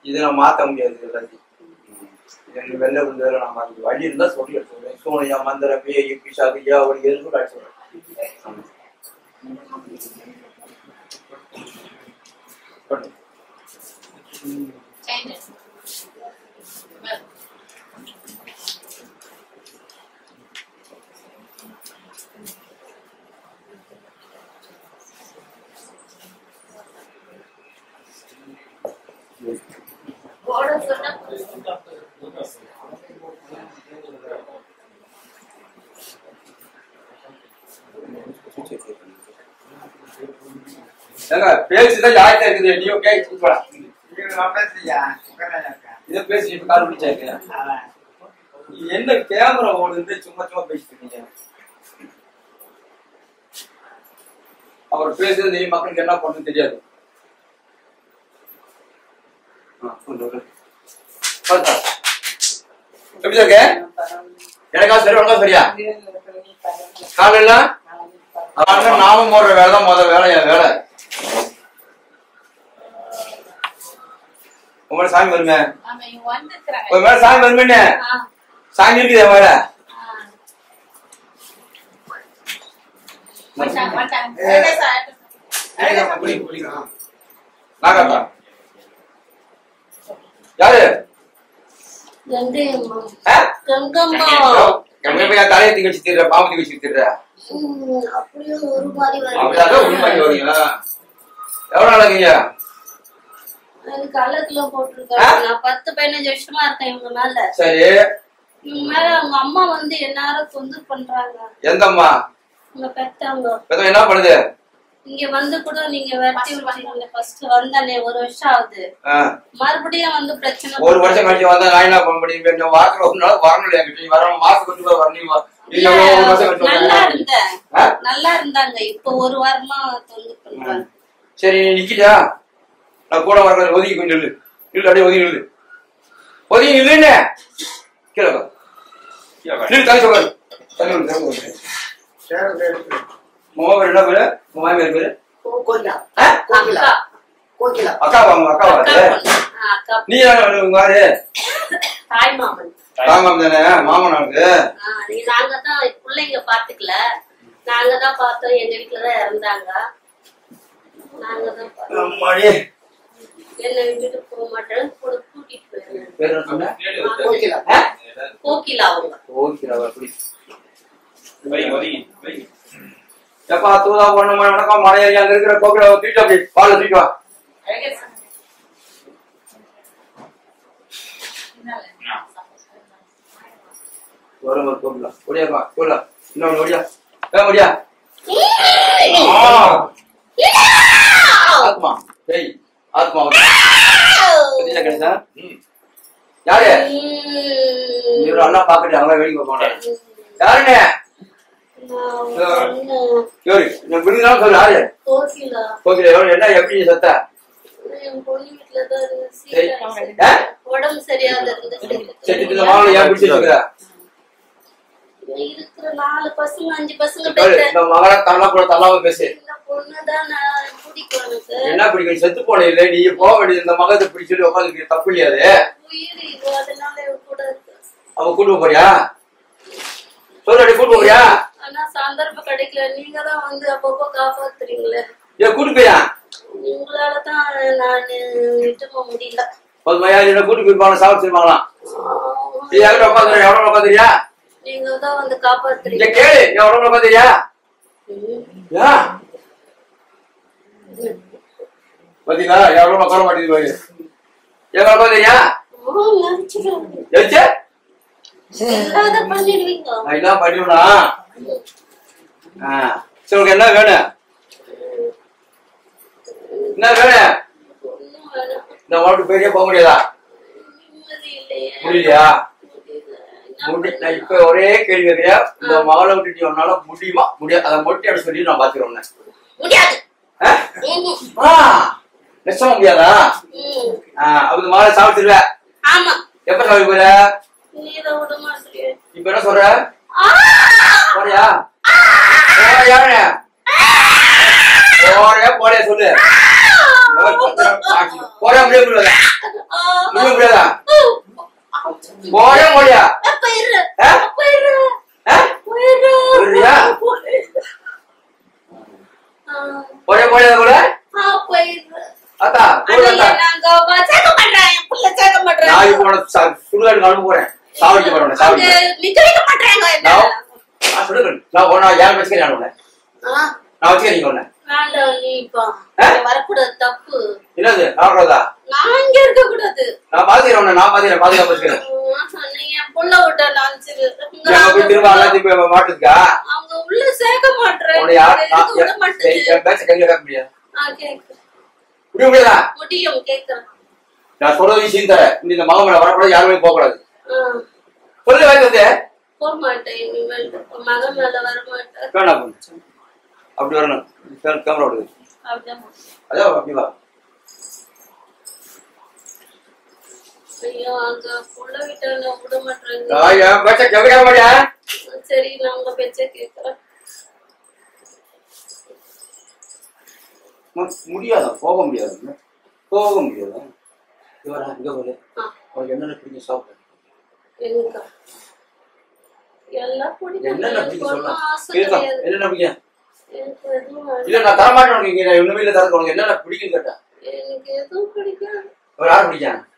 இதை நான் மாத்த முடியாது. எல்லாத்தையும் வெளில விழுந்ததுல நம்ம அதுக்கு வழி இருந்தா சொல்லி எடுத்துக்கிறேன். சூனையா மந்திரம் பேய் பிசாது ஒரு எது கூட அடிச்சு பேசுதான் ஜாயிட்டா இருக்குது. நீ ஓகே கூப்பிடா இதை பேசி இப்ப கால் பிடிச்சாங்க. என்ன கேமரா ஓடுது சும்மா சும்மா பேசிட்டு இருக்கீங்க. அவர் பேசுறது மக்களுக்கு என்ன பண்ணு தெரியாது. எப்படி இருக்க? எனக்கா சரி உனக்கா சரியா? காலையில நாமும் போடுற வேலை தான் முதல் வேலை. என் வேலை உங்களோட சாமி வருமே ஒரு மேல சாமி வருமே சாமி இருக்குது என் மேல. நாகப்பா யாரு? தலையை தீ வச்சு தீர்ற பாம்பு தீ வச்சு தீர்ற வரீங்களா? எவ்வளவு நாளைக்குங்க? எனக்கு அலக்குல போட்டிருக்காங்க. நான் 10-15 வருஷமா இருக்கேன் இவங்க மேல. சரி. இவங்க மேல அவங்க அம்மா வந்து எல்லாரும் தொந்தரவு பண்றாங்க. எந்த அம்மா? உங்க பெத்தவங்க. பெத்தவங்க என்ன பண்ணுது? இங்க வந்து கூட நீங்க வெட்டி விட்டீங்க. ஃபர்ஸ்ட் வந்தானே 1 வருஷம் ஆகுது. மறுபடியும் வந்து பிரச்சனை. 1 வருஷம் கழிச்சு வந்தா நான் என்ன பண்ண முடியும்? வாரத்துல ஒரு நாள் வரணும் என்கிட்ட. வர மாசம் கட்டு வரணும். நல்லா இருந்தேன், நல்லா இருந்தாங்க. இப்ப 1 வாரமா தொந்தரவு பண்றாங்க. சரி நீ நிக்கிட்டா? நான் கூட வர ஒதுக்கி கொஞ்சம் நில்லு. நில்லு அப்படியே ஒதுக்கி நில்லு. ஒதுக்கி நில்லுன்னு கீழே நில்லு. தலை சொல்றாரு. மாமா என்ன பேரு? மாமியார் பேரு அக்காவா? அக்காவா? நீ யாரு? தாய்மாமன். தாய்மாமன் தானே? மாமன் அவனுக்கு. நாங்க தான் பிள்ளைங்க பாத்துக்கல, நாங்க தான் பார்த்தோம். எங்க வீட்டுலதான் இறந்தாங்க. நாங்க தான் என்ன விட்டுட்டு போக மாட்டேன், கூட்டிட்டு போயிருந்தேன். கோகிலா அவங்க. எப்பா தூதா பொண்ணு வணக்கம் மலையாளி அங்க இருக்கிற கோகிலா தூக்கிட்டு அப்படி பால தூக்கிட்டு வா. வரும் ஒரு கோகிலா ஒடியாப்பா கோகிலா இன்னொன்னு ஒடியா முடியா ஆத்மா டேய் ஆத்மா கிடைச்சா யாரு? இவரு அண்ணா பாக்கட்டு அவங்க வேடிக்கை போனாரு. யாருன்னு விருதுனாலும் சொல்லு. யாரு? கோகிலா. என்ன எப்படி சத்த? உடம்பு சரியாத ஏன் பிடிச்சிருக்கிற? இருக்கிற 4 பசங்க 5 பசங்க மகளை தள்ளா கூட தள்ளாம பேசு. என்ன பிடிக்கும்? செத்து போன இல்ல நீ போக வேண்டியது. இந்த மகத்தை பிடிச்சிட்டு உட்காந்து தப்பு இல்லையாது. அவ கூட்டு போறியா? சொல்லி கூட்டு போறியா? ஆனா சந்தர்ப்பம் கிடைக்கல. நீங்க தான் வந்து அப்பப்போ காப்பாத்துறீங்களே. ஏன் கூட்டு போயா? உங்களாலதான் நான் விட்டு போக முடியல. கூட்டு போயிருப்பாங்க சாப்பிட்டுருப்பாங்களாம். எவ்வளவு உட்காந்துறியா? நீங்க தான் வந்து காப்பாத்துறீங்க. கேளு எவ்வளவு உட்காந்துறியா? பாத்தீங்களா எவ்வளவு உட்கார மாட்டேங்குது. எவ்வளவு உட்காந்துறியா? எல்லாம் பண்ணிவிடா. சரி உனக்கு என்ன வேணும்? என்ன வேணும்? இந்த மாட்டு பெரிய போக முடியாதா? முடியலையா? நான் இப்ப ஒரே கேள்வி கேட்கிறியா? இந்த மகளை விட்டுட்டு ஒன்னால முடியுமா முடியாது? அதை மட்டும் அப்படி சொல்லி நான் பாத்துக்கிறேன். நிச்சயமா முடியாதா? அப்படி மகளை சாப்பிட்டுருவ. எப்ப சாப்பிட்டு போயிட? இப்ப என்ன சொல்ற? போறியா? போறியா சொல்லு. போறியா முடியாது முடியாதா? போடே போடியா போயிரு ஆ? போயிரு ஆ? போயிரு போறியா? போடே போடியா கூட போயிரு அத்தா போடா நாங்க சேர்க்க மாட்டேன் புள்ள சேர்க்க மாட்டேன் நான் இப்போ சுடுகாடு காண போறேன் சாவடிக்க போறேன் சாவடிக்க நிக்க வைக்க மாட்டேங்க நான் சொல்லுங்க நான் ஒன்னா யார் வச்சுக்கிறேன் உன்னை நான் வச்சுக்கிறேன் உன்னை வேண்டாம் நீ இப்போ வரக்கூடாது தப்பு என்னது நான் நான் இங்க இருக்க கூடாது நான் பாத்துக்கிறேன் உன்னை நான் பாத்துக்கிறேன் பாதுகாப்பு வச்சுக்கிறேன் நீ என் புள்ள விட்ட லான்ச்சுக்கு திரும்ப எல்லாத்தையும் மாட்டுக்கா அவங்க உள்ள சேர்க்க மாட்டேன் உன்னை யார் விட மாட்டேன் என் பேச்ச கையில கேட்க முடியாது கேக்குறேன் முடியுதா முடியும் கேக்குறேன் நான் சொல்றது விஷயம் தரேன் இந்த மகன் வரக்கூடாது யாருமே போக கூடாது சொல்லு வைக்கிறது போக மாட்டேன் இனிமேல் மகன் மேல வர மாட்டேன் வேண்டாம் அப்படி வரணும் கேமரா விடுது அதான் அப்படி வா ஐயோ அங்க புள்ள விட்டாங்க விட மாட்டாங்க கேட்க மாட்டியா சரி நான் உங்க பேச்ச கேக்குறேன் முடியாதா போக முடியாது போக முடியாதா இங்க போல உனக்கு என்னென்ன பிடிக்கும் சாப்பிட எங்கக்கா எல்லாம் பிடிக்கும் என்னென்ன பிடிக்கும் சொல்ல ஆசை கிடையாது என்னென்ன பிடிக்கும் எனக்கு எதுவும் இல்ல நான் தரமாட்டேன் உனக்கு இங்க ஒண்ணுமே இல்ல தரக்கு உனக்கு என்னென்ன பிடிக்கும் கேட்டா எனக்கு எதுவும் பிடிக்காது ஒரு யார் பிடிக்கும்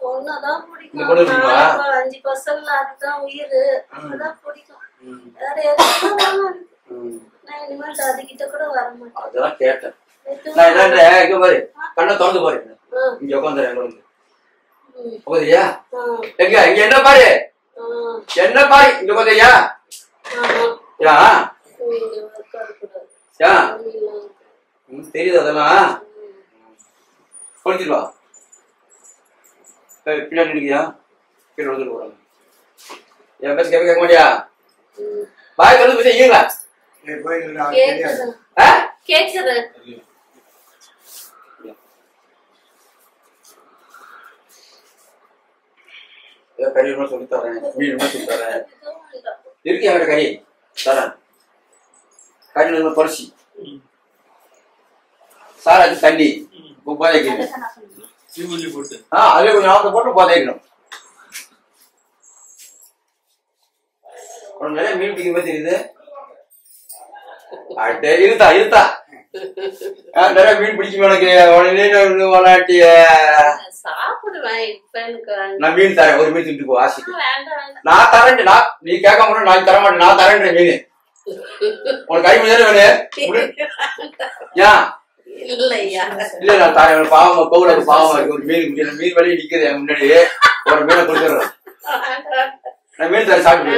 பொண்ணுதான் இந்த பொண்ணு பிடிக்குமா? பிடிக்கும் 5 பசங்கள அதுதான் உயிர் அதுதான் பிடிக்கும் வேற எதுவும் நான் இனிமேல் அதுகிட்ட கூட வர மாட்டேன் அதெல்லாம் கேட்டேன் நான் என்ன இங்க பாரு கண்ணை திறந்து பாரு இங்க உட்காந்துறேன் உட்காந்துறியா எங்க இங்க என்ன பாரு என்ன பாரு இங்க உட்காந்துறியா தெரியுது அதெல்லாம் கொடுத்துட்டு வா பின்னாடி நினைக்கியா கீழே வந்துட்டு போறாங்க என் பேச கேட்க மாட்டியா பாய் வந்து பேச ஈங்களா கேக்குறேன் கறி சொல்லி தரேன் மீன் சொல்லி தரேன் இருக்கு என்கிட்ட கறி தரேன் கறி நம்ம பரிசி சாராச்சு தண்ணி போதைக்கணும் அதே கொஞ்சம் ஆபத்தை போட்டு போதைக்கணும் உனக்கு நிறைய மீன் பிடிக்கும் போது தெரியுது இருத்தா நிறைய மீன் பிடிக்கும் எனக்கு விளாட்டிய சாப்பிடுவேன் இப்ப எனக்கு நான் மீன் தரேன் ஒரு மீன் திட்டு போ ஆசைக்கு வேண்டாம் நான் தரேன் நீ கேட்க மாட்டேன் நான் தர மாட்டேன் நான் தரேன் மீன் உனக்கு கை மீன் தானே வேணும் ஏன் இல்லையா இல்ல நான் தரேன் பாவம் பவுல பாவம் இருக்கு ஒரு மீன் மீன் வழியே நிக்குது என் முன்னாடி ஒரு மீனை கொடுத்துறேன் நான் மீன் தர சாப்பிட்டு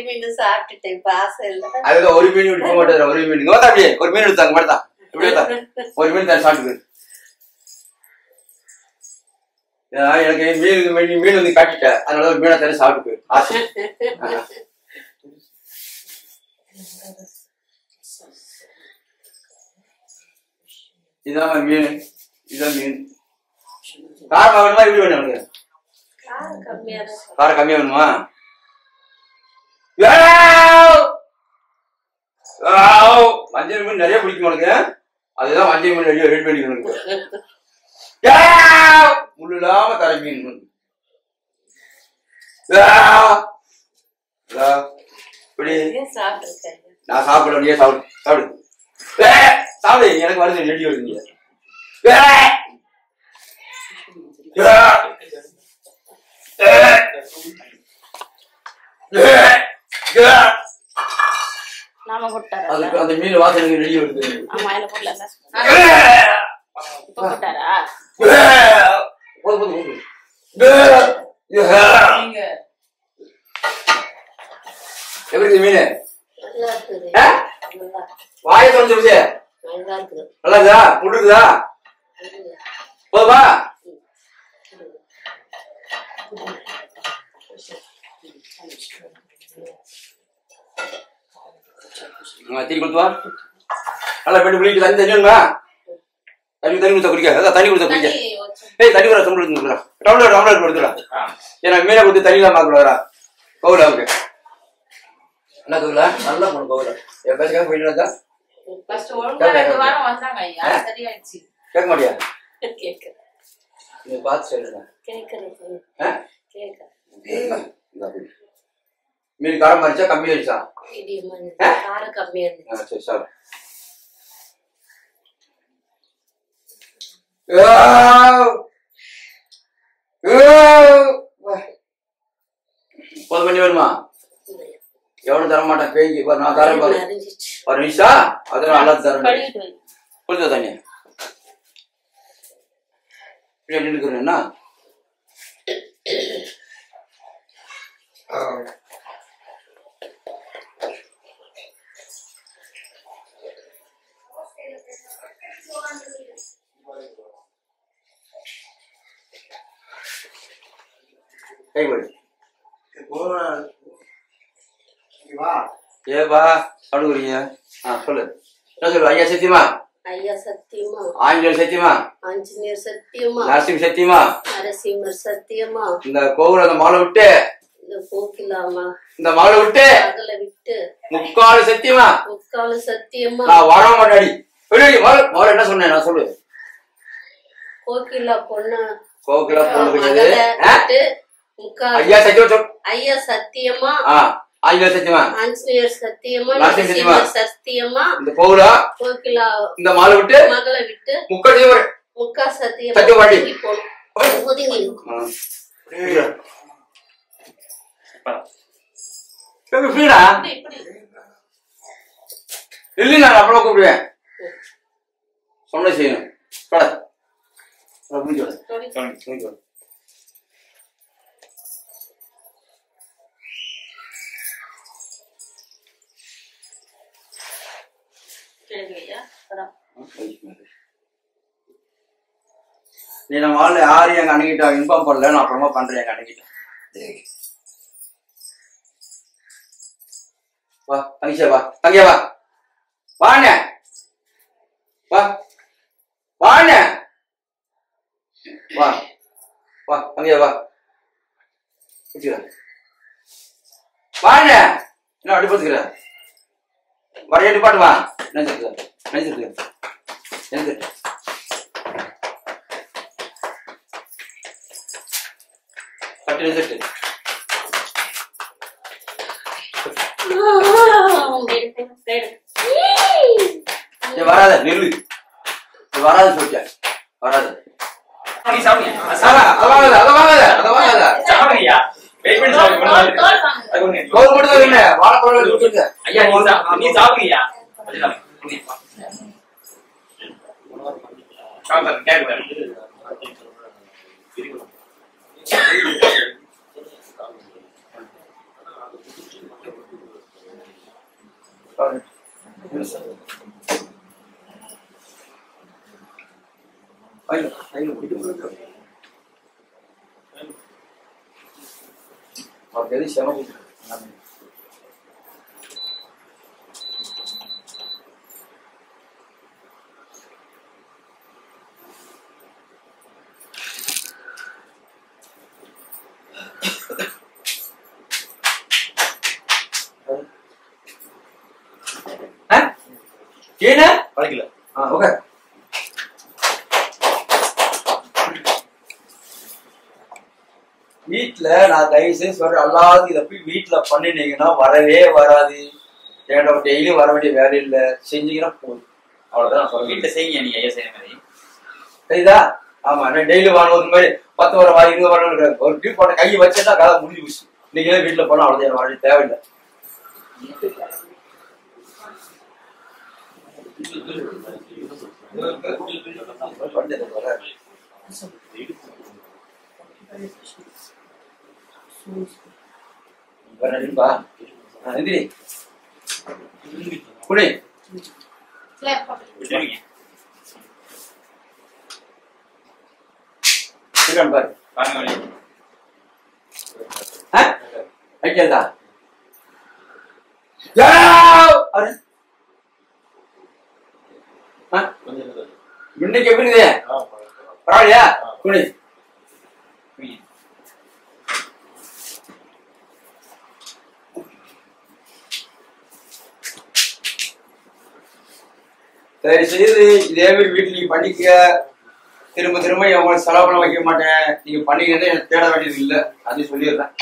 மீன் சாப்பிட்டுட்டேன் இப்ப ஆசை இல்ல அதுதான் ஒரு மீன் விட்டு போக மாட்டேன் ஒரு மீன் இங்க அப்படியே ஒரு மீன் எடுத்தாங்க மட்டும் இப்படி ஒரு மீன் தர சாப்பிட்டு எனக்கு மீன் வந்து காட்டிட்டேன் அதனால ஒரு மீனை தர சாப்பிட்டு போயிரு ஆசை இதான் மீன் இதான் மீன் காரம் வேணுமா எப்படி வேணும் உனக்கு காரம் கம்மியா வேணுமா மஞ்சள் மீன் நிறைய பிடிக்கும் உனக்கு அதுதான் மஞ்சள் மீன் நிறைய ரெடி பண்ணிக்கணும் முள்ளு இல்லாம தர மீன் நான் சாப்பிட முடியாது சாப்பிடு சாப்பிடு சாப்பிடு எனக்கு வருது நெடி வருது அதுக்கு அந்த மீன் வாசனை நெடி வருது எப்படி மீன் வாய தொலைஞ்சிருச்சு நல்லா இருக்குதா புடுக்குதா போதுமா தீனி கொடுத்துவா நல்லா பெட்டு பிடிக்க தண்ணி தண்ணிங்களா தண்ணி கொடுத்தா குடிக்க அதான் தண்ணி கொடுத்தா குடிக்க ஏய் தண்ணி வர சம்பளம் கொடுத்துடா டவுன்லோட் டவுன்லோட் கொடுத்துடா ஏன்னா மீனை கொடுத்து தண்ணிலாம் பார்க்கக்கூடாதா கவுல ஓகே என்ன கவுல நல்லா போகணும் கவுல என் பேசுக்காக போயிட்டு கேட்க மாட்டியா நீ பார்த்து சொல்லுங்க மீன் காரம் மாறிச்சா கம்மி ஆயிடுச்சா? காரம் கம்மியா இருந்துச்சு. சரி சார். போதும் பண்ணி வேணுமா? எவ்வளவு தர மாட்டேன் பேய்க்கு. நான் தரேன் பாரு. ஒரு நிமிஷம் அதெல்லாம் நல்லா தரேன். கொடுத்த தண்ணி நின்றுக்கிறேன்னா கை போடு. ஏப்பா அழுகுறீங்க? சொல்லு. என்ன சொல்லு? ஐயா சத்தியமா? ஐயா சத்தியமா? ஆஞ்சநேயர் சத்தியமா? ஆஞ்சநேயர் சத்தியமா? நரசிம்ம சத்தியமா? நரசிம்மர் சத்தியமா? இந்த கோவில் அந்த மாலை விட்டு இந்த கோக்கிலாமா இந்த மாலை விட்டு அகல விட்டு முக்காலு சத்தியமா? முக்காலு சத்தியமா? நான் வர மாட்டாடி. என்ன சொன்னேன்? நான் சொல்லு. கோகிலா பொண்ணு கோகிலா பொண்ணு ஐயா சத்தியமா? ஐயா சத்தியமா? ஆஞ்சநேயர் சத்தியமா? ஆஞ்சநேயர் சத்தியமா? நரசிம்ம சத்தியமா? இந்த கோவிலா கோகிலா இந்த மாலை விட்டு மகளை விட்டு முக்கா சத்தியமா ஒதுங்கி இல்லை. நான் அப்புறம் கூப்பிடுவேன். சொன்ன செய்யணும். நீ நம்ம ஆள் யாரும் எங்க அணுகிட்டா இன்ஃபார்ம் பண்ணல. நான் அப்புறமா பண்றேன். எங்க அணுகிட்டேன். வா தங்கிச்சா வா. தங்கியா வா. வாண்ண வா. வாண்ண வா. வா தங்கியா வா. வாண்ண என்ன அடி பார்த்துக்கிற? வரைய பாட்டு வா. நினைச்சிருக்கு பட்டு நினைச்சிட்டு வராத நெல்லு வராது சொல்லிட்டேன். வராது. ஏன்னா பழக்கல. ஓகே வீட்டுல நான் தயவு செய்து சொல்றேன், அல்லாது இதை போய் வீட்டுல பண்ணினீங்கன்னா வரவே வராது. ஏன்னா டெய்லியும் வர வேண்டிய வேலை இல்ல, செஞ்சீங்கன்னா போதும். அவ்வளவுதான் சொல்றேன். வீட்டுல செய்யுங்க நீங்க ஐயா செய்யற மாதிரி. சரிதா? ஆமா, நான் டெய்லி வாங்க ஒரு மாதிரி 10 வர 20 வர ஒரு டியூப் போட்ட கையை வச்சுட்டா கதை முடிஞ்சு போச்சு. இன்னைக்கு வீட்டுல போனா அவ்வளவு வர தேவையில்லை. புனே பாரு ஐக்கியதா இன்னைக்கு எப்படி பரவாயில்லையா? புனி தயவு செய்து இதே வீட்டுல நீ பண்ணிக்க. திரும்ப திரும்ப உங்களுக்கு செலவுலாம் வைக்க மாட்டேன், நீங்க பண்ணீங்கன்னு எனக்கு தேட வேண்டியது இல்லை, அதையும் சொல்லிடுறேன்.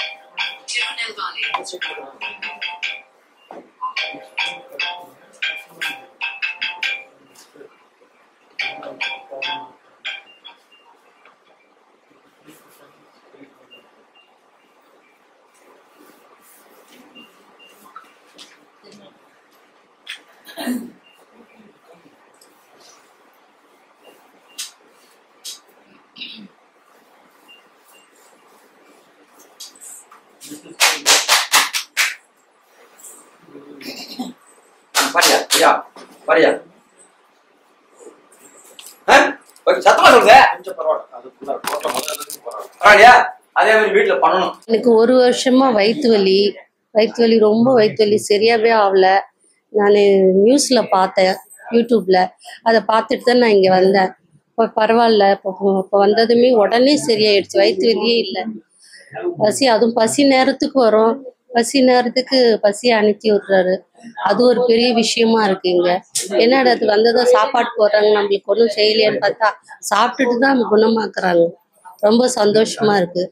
பாரியா ஐயா, பாரியா சத்தமா சொல்லுங்க. கொஞ்சம் பரவாயில்லையா? அதே மாதிரி வீட்டுல பண்ணணும். எனக்கு 1 வருஷமா வயிற்று வலி ரொம்ப வயிற்று வலி சரியாவே ஆகல. நான் நியூஸ்ல பார்த்தேன், யூடியூப்ல அதை பார்த்துட்டு தான் நான் இங்க வந்தேன். இப்போ பரவாயில்ல, இப்போ வந்ததுமே உடனே சரியாயிடுச்சு, வயிற்று வலியே இல்லை. அதுவும் பசி நேரத்துக்கு வரும், பசி நேரத்துக்கு பசியை அனுப்பி விடுறாரு. அது ஒரு பெரிய விஷயமா இருக்குங்க. என்னடா அது வந்ததான் சாப்பாடு போடுறாங்க, நம்மளுக்கு ஒன்றும் செய்யலையான்னு பார்த்தா சாப்பிட்டுட்டு தான் குணமாக்குறாங்க. ரொம்ப சந்தோஷமா இருக்கு.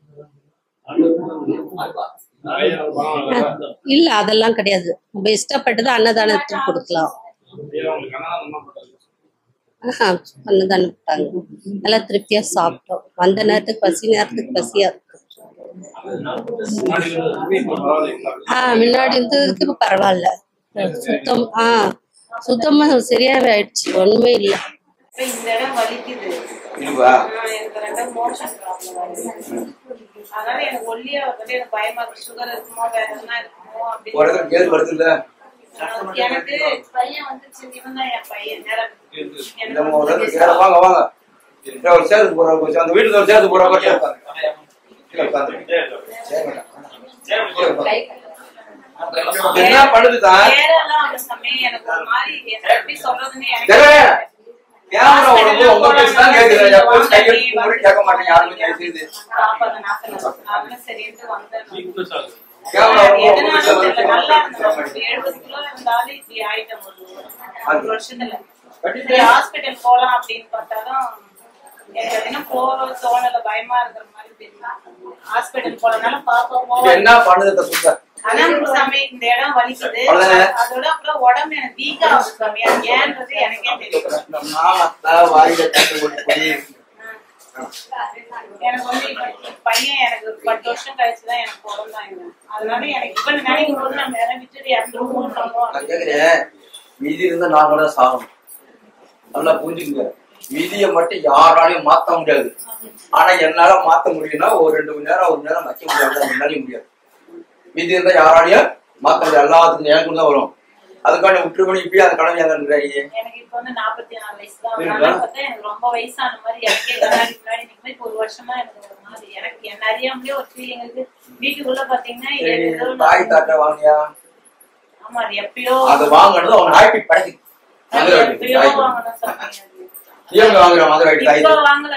இல்ல அதெல்லாம் கிடையாது, நம்ம இஷ்டப்பட்டது அன்னதானத்துக்கு கொடுக்கலாம். அன்னதானம் போட்டாங்க, நல்லா திருப்தியா சாப்பிட்டோம். வந்த நேரத்துக்கு பசி நேரத்துக்கு பசியா இருக்கு. முன்னாடி இருந்ததுக்கு இப்ப பரவாயில்ல, சுத்தமா சரியாவே ஆயிடுச்சு, ஒண்ணுமே இல்ல. இந்த இடம் வலிக்குது, எனக்கு 2 மோஷன் ப்ராப்ளம், அதனால எனக்கு ஒல்லியா வந்து எனக்கு பயமா இருக்கு. சுகர் இருக்குமோ வேற எதுனா இருக்குமோ அப்படின்னு. எனக்கு பையன் வந்துச்சு, இவன் தான் என் பையன். வாங்க வாங்க, சேர்த்து போற அந்த வீட்டுல சேர்த்து போற என்ன பண்ணுதுதான் எனக்கு ஒரு மாதிரி எப்படி சொல்றதுன்னு கேமரா உடம்பு உங்க பேச்சு தான் கேக்குது, கேட்க மாட்டேன் யாருமே செய்யுது. சரின்ட்டு வந்தேன். கேமரா நல்லா 70 கிலோ இருந்தாலும் இப்படி ஆயிட்டேன். ஒரு வருஷத்துல ஹாஸ்பிட்டல் போலாம் அப்படின்னு பார்த்தாலும் எனக்கு தினம் போற தோணல, பயமா இருக்கிற மாதிரி தெரியும். ஹாஸ்பிட்டல் போறதுனால பாப்பா போவோம். என்ன பண்ணுது சொல்ற? அதான் சாமி இந்த இடம் வலிக்குது, அதோட அப்புறம் உடம்பு எனக்கு வீக்கா ஆகுது சாமி. ஏன்றது எனக்கே தெரியும். எனக்கு வந்து பையன் எனக்கு 10 வருஷம் கழிச்சுதான் எனக்கு பிறந்தாங்க. அதனால எனக்கு இப்ப நினைக்கும் போது நம்ம இடம் விட்டுட்டு இறந்துருவோம். விதி இருந்தா நான் கூட சாகணும், நல்லா புரிஞ்சுக்குங்க. விதியை மட்டும் யாராலையும் மாத்த முடியாது, ஆனா என்னால மாத்த முடியும்னா ஒரு 2 மணி நேரம் 1 நேரம் வைக்க முடியாது, முன்னாடி முடியாது. விதி இருந்தா யாராலையும் மாத்த முடியாது, எல்லாத்துக்கும் எனக்கு தான் வரும். அதுக்கான விட்டுருமணி இப்பயே அந்த கடமை எனக்கு இப்ப வந்து 44 வயசு தான். எனக்கு ரொம்ப வயசான மாதிரி எனக்கே முன்னாடி நிற்கும்போது இப்ப 1 வருஷமா எனக்கு ஒரு மாதிரி எனக்கு என்ன அறியாமலே ஒரு ஃபீலிங் இருக்கு. வீட்டுக்குள்ள பாத்தீங்கன்னா தாய் தாட்டை வாங்கியா? ஆமா, அது எப்பயோ அது வாங்கினது அவன் ஹாப்பி படைக்கு எப்பயோ வாங்கணும் வாங்குற மாதிரி இப்ப வாங்கல.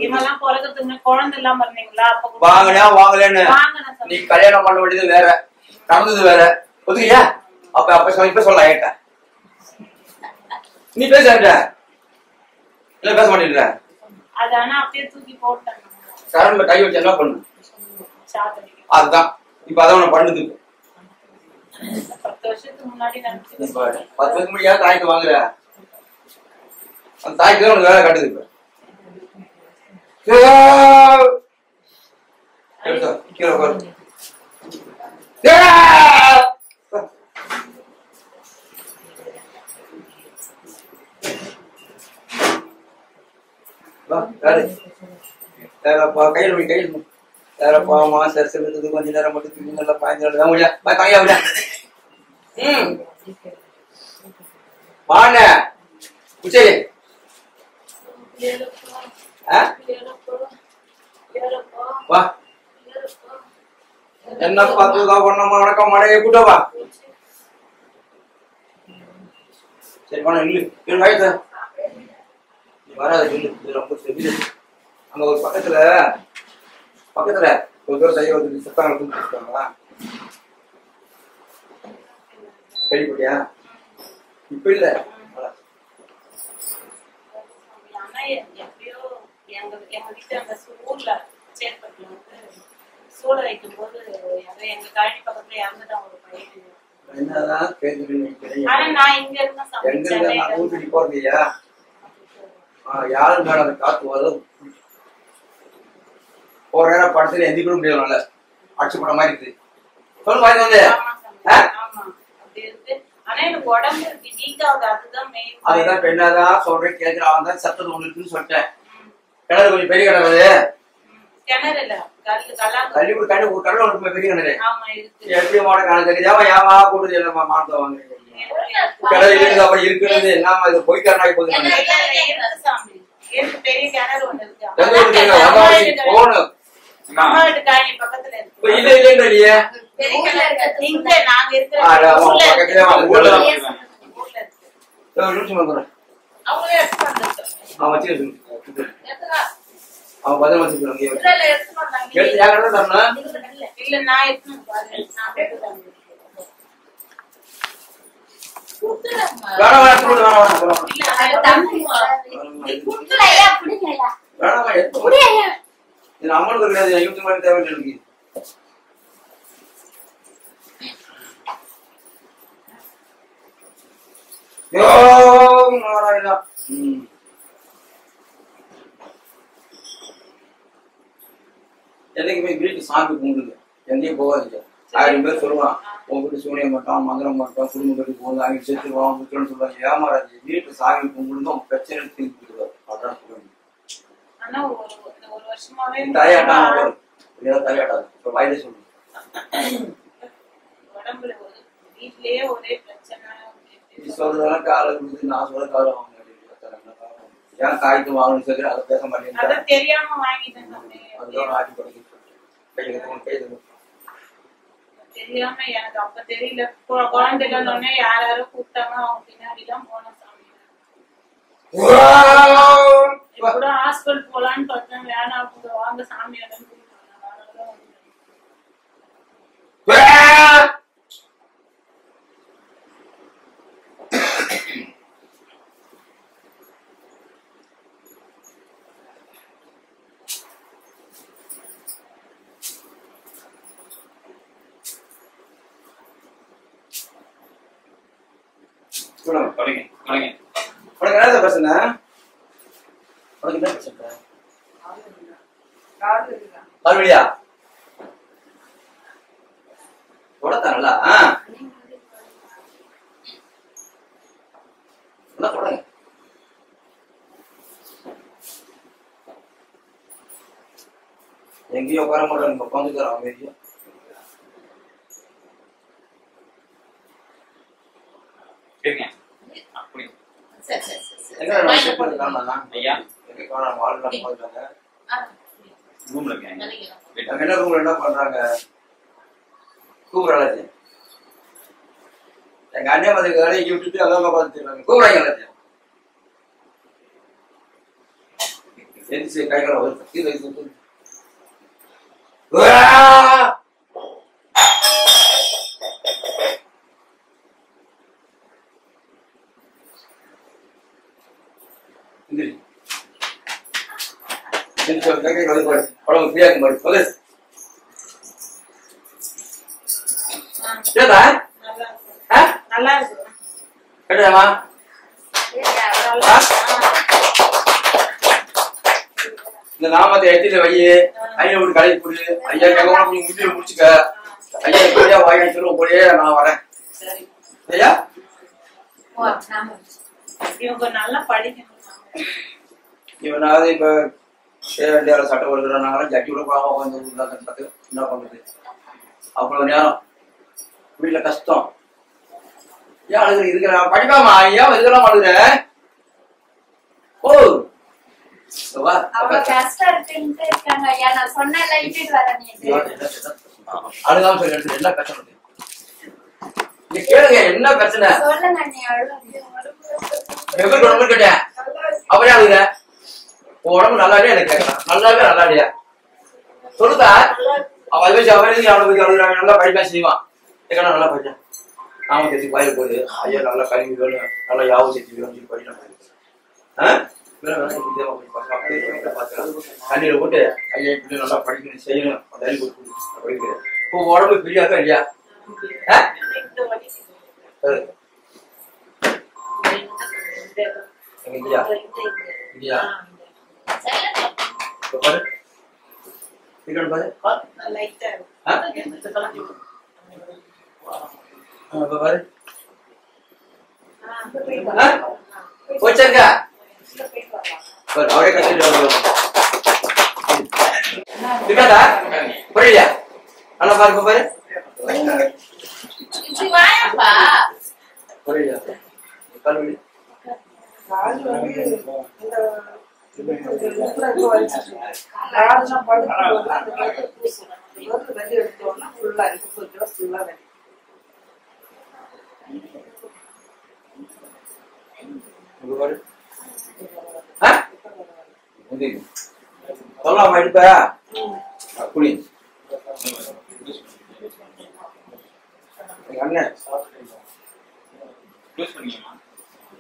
இவெல்லாம் பிறகுறதுக்கு குழந்தை இல்லாம இருந்தீங்களா? வாங்கினா வாங்கலன்னு நீ கல்யாணம் பண்ண வேண்டியது வேற, நடந்தது வேற, ஒதுக்கியா? அப்ப இப்ப சொல்ல ஏட்ட நீ பேச இல்ல பேச மாட்டேங்கிற. அது ஆனா அப்படியே தூக்கி போட்டேன். கரண்ட்ல கை வச்சு என்ன பண்ணு? அதுதான் இப்ப அதான் பண்ணுது. 10 வருஷத்துக்கு முன்னாடி 10 வருஷத்துக்கு முன்னாடி தாய்க்கு வாங்குற, அந்த தாய்க்கு தான் உனக்கு வேலை காட்டுது. இப்ப கீழே பாரு. கையில் வேறப்பாமா சரி செலுத்தது கொஞ்ச நேரம் மட்டும் திரும்பி நல்லா பாய்ந்து முடியாது. வாண்ண உச்சரி வா, என்ன பார்த்துதான் பண்ணமா வணக்கம் மழையை கூட்டவா. சரி பண்ண இல்லு வாய்த்த வராது இல்லு. இது ரொம்ப செவி. அங்க ஒரு பக்கத்துல ஒரு தூரம் தைய வந்து சுத்தாங்க கொடுத்துருக்காங்களா கேள்விப்பட்டியா? இப்ப இல்ல எப்படியோ எங்க வீட்டு அந்த ஊர்ல சேர்ப்பட்டுல வந்து சூட வைக்கும் போது எங்க கழனி பக்கத்துல இறந்துட்டான் ஒரு பையன். ஆனா நான் இங்க இருந்தா சமைச்சேன். போறீங்க யாரும் மேடம் காத்து வரும் ஒரு நேரம் படத்துல எந்திரிக்க முடியல அடிச்சு போட மாதிரி இருக்குது. சொல்லு மாதிரி வந்து அப்படி இருக்கு. ஆனா எனக்கு உடம்பு வீக் ஆகுது. அதுதான் பெண்ணாதான் சொல்றேன் கேட்கிற அவன் தான் சத்தது ஒண்ணு இருக்குன்னு சொல்லிட்டேன். கிணறு கொஞ்சம் பெரிய கிணறு கிணறு இல்ல கல்வி ஒரு கடை ஒரு கடை ஒன்று பெரிய கிணறு எப்படி மாட கணக்கு தெரியாம ஏமா கூட்டு இல்லமா மாட்டு வாங்க கிணறு இருக்குது அப்படி இருக்கிறது என்னமா இது பொய்க்காரனாகி போகுது. பெரிய கிணறு ஒண்ணு இருக்கு. போகணும் பக்கத்துல இருக்கு. இல்ல இல்லையா இங்க நாங்க இருக்கிற அவன் பதில் வச்சுக்கிறாங்க இல்ல நான் அம்மனுக்கு கிடையாது யூடியூப் மாதிரி தேவை இருக்கு. என்னைக்குமே வீட்டு சாமி கும்பிடுங்க எங்கேயும் போகாதீங்க. 1000 பேர் சொல்லுவான் உங்ககிட்ட சூனிய மாட்டான் மந்திரம் மாட்டான் குடும்ப கட்டி போகுது அங்கே செத்துருவான் முத்துன்னு சொல்லுவாங்க. ஏமாறாது வீட்டு சாமி கும்பிடுங்க உங்க பிரச்சனை தீர்த்துடுவார். அதான் சொல்லுவாங்க. தலையாட்டாங்க தலையாட்டாது இப்ப வயது சொல்லுங்க. சொல்றதெல்லாம் காலை கொடுத்து நான் சொல்ற காலம் வாங்க ஏன் காய்த்து வாங்கணும்னு சொல்லி அதை பேச மாட்டேன். அதுதான் ஆட்டி படிக்க தெரியாம எனக்கு அப்ப தெரியல. குழந்தைகள் யாரும் கூப்பிட்டாங்க அவங்க பின்னாடி தான் போன சாமி. கூட ஹாஸ்பிட்டல் போலான்னு பார்த்தேன். வேணாம் வாங்க சாமியோட பிரச்சனை. உனக்கு என்ன பிரச்சனை? கால்வழியா உடத்தாங்களா? என்ன சொல்றேன் எங்கேயோ உட்கார மாட்டோம் உட்காந்துக்கிறோம் அமைதியா. என்ன பண்றாங்க கூப்பிடுறாங்க எங்க அண்ணன் மாதிரி யூடியூப் அதான் பார்த்துருக்காங்க கூப்பிடுறாங்க எல்லாத்தையும் எந்திரிச்சு கை கால வருது. நல்லா இருக்கு. இந்த நாமத்தை எடுத்துட்டு வை ஐயா விட்டு கடைக்கு போடு ஐயா கேட்க முடிச்சு முடிச்சுக்க ஐயா எப்படியா வாங்கி சொல்லுவோம் போடியே நான் வரேன். ஐயா இவங்க நல்லா படிக்கணும். இவனாவது இப்ப வேண்டியால சட்டம் வருகிறாங்க ஜட்டி விட போடாம உட்காந்து என்ன பண்றது அவ்வளவு நேரம் வீட்டுல கஷ்டம். ஏன் அழுகுற இருக்கிற படிப்பாமா ஏன் இதெல்லாம் அழுகுற? ஓ அழுகாம சொல்லி என்ன பிரச்சனை கேளுங்க என்ன பிரச்சனை கேட்டேன் அப்படியே அழுகுற உடம்பு நல்லாவே எனக்கு கேட்கலாம் நல்லாவே நல்லாடியா சொல்லுதா அவன் அதை வச்சு அவன் அவனுக்கு நல்லா படிப்பா செய்வான் கேட்கணும் நல்லா படிச்சேன் நாம தெரிஞ்சு கோயிலுக்கு போகுது ஐயா நல்லா கல்வி வேணும் நல்லா யாவும் செஞ்சு வேணும் படிக்கணும் தண்ணியில போட்டு ஐயா இப்படி நல்லா படிக்கணும் செய்யணும் படிக்கிறேன். இப்போ உடம்பு பிரியாக்கா இல்லையா? இல்லையா இல்லையா பாரு பாரு பாரு போச்சாங்க அவரே கட்டிட்டு இருக்காதா புரியலையா? நல்லா பாருங்க பாரு புரியலையா? கல்வி சொல்லலாம் எடுப்ப குடி அண்ணன்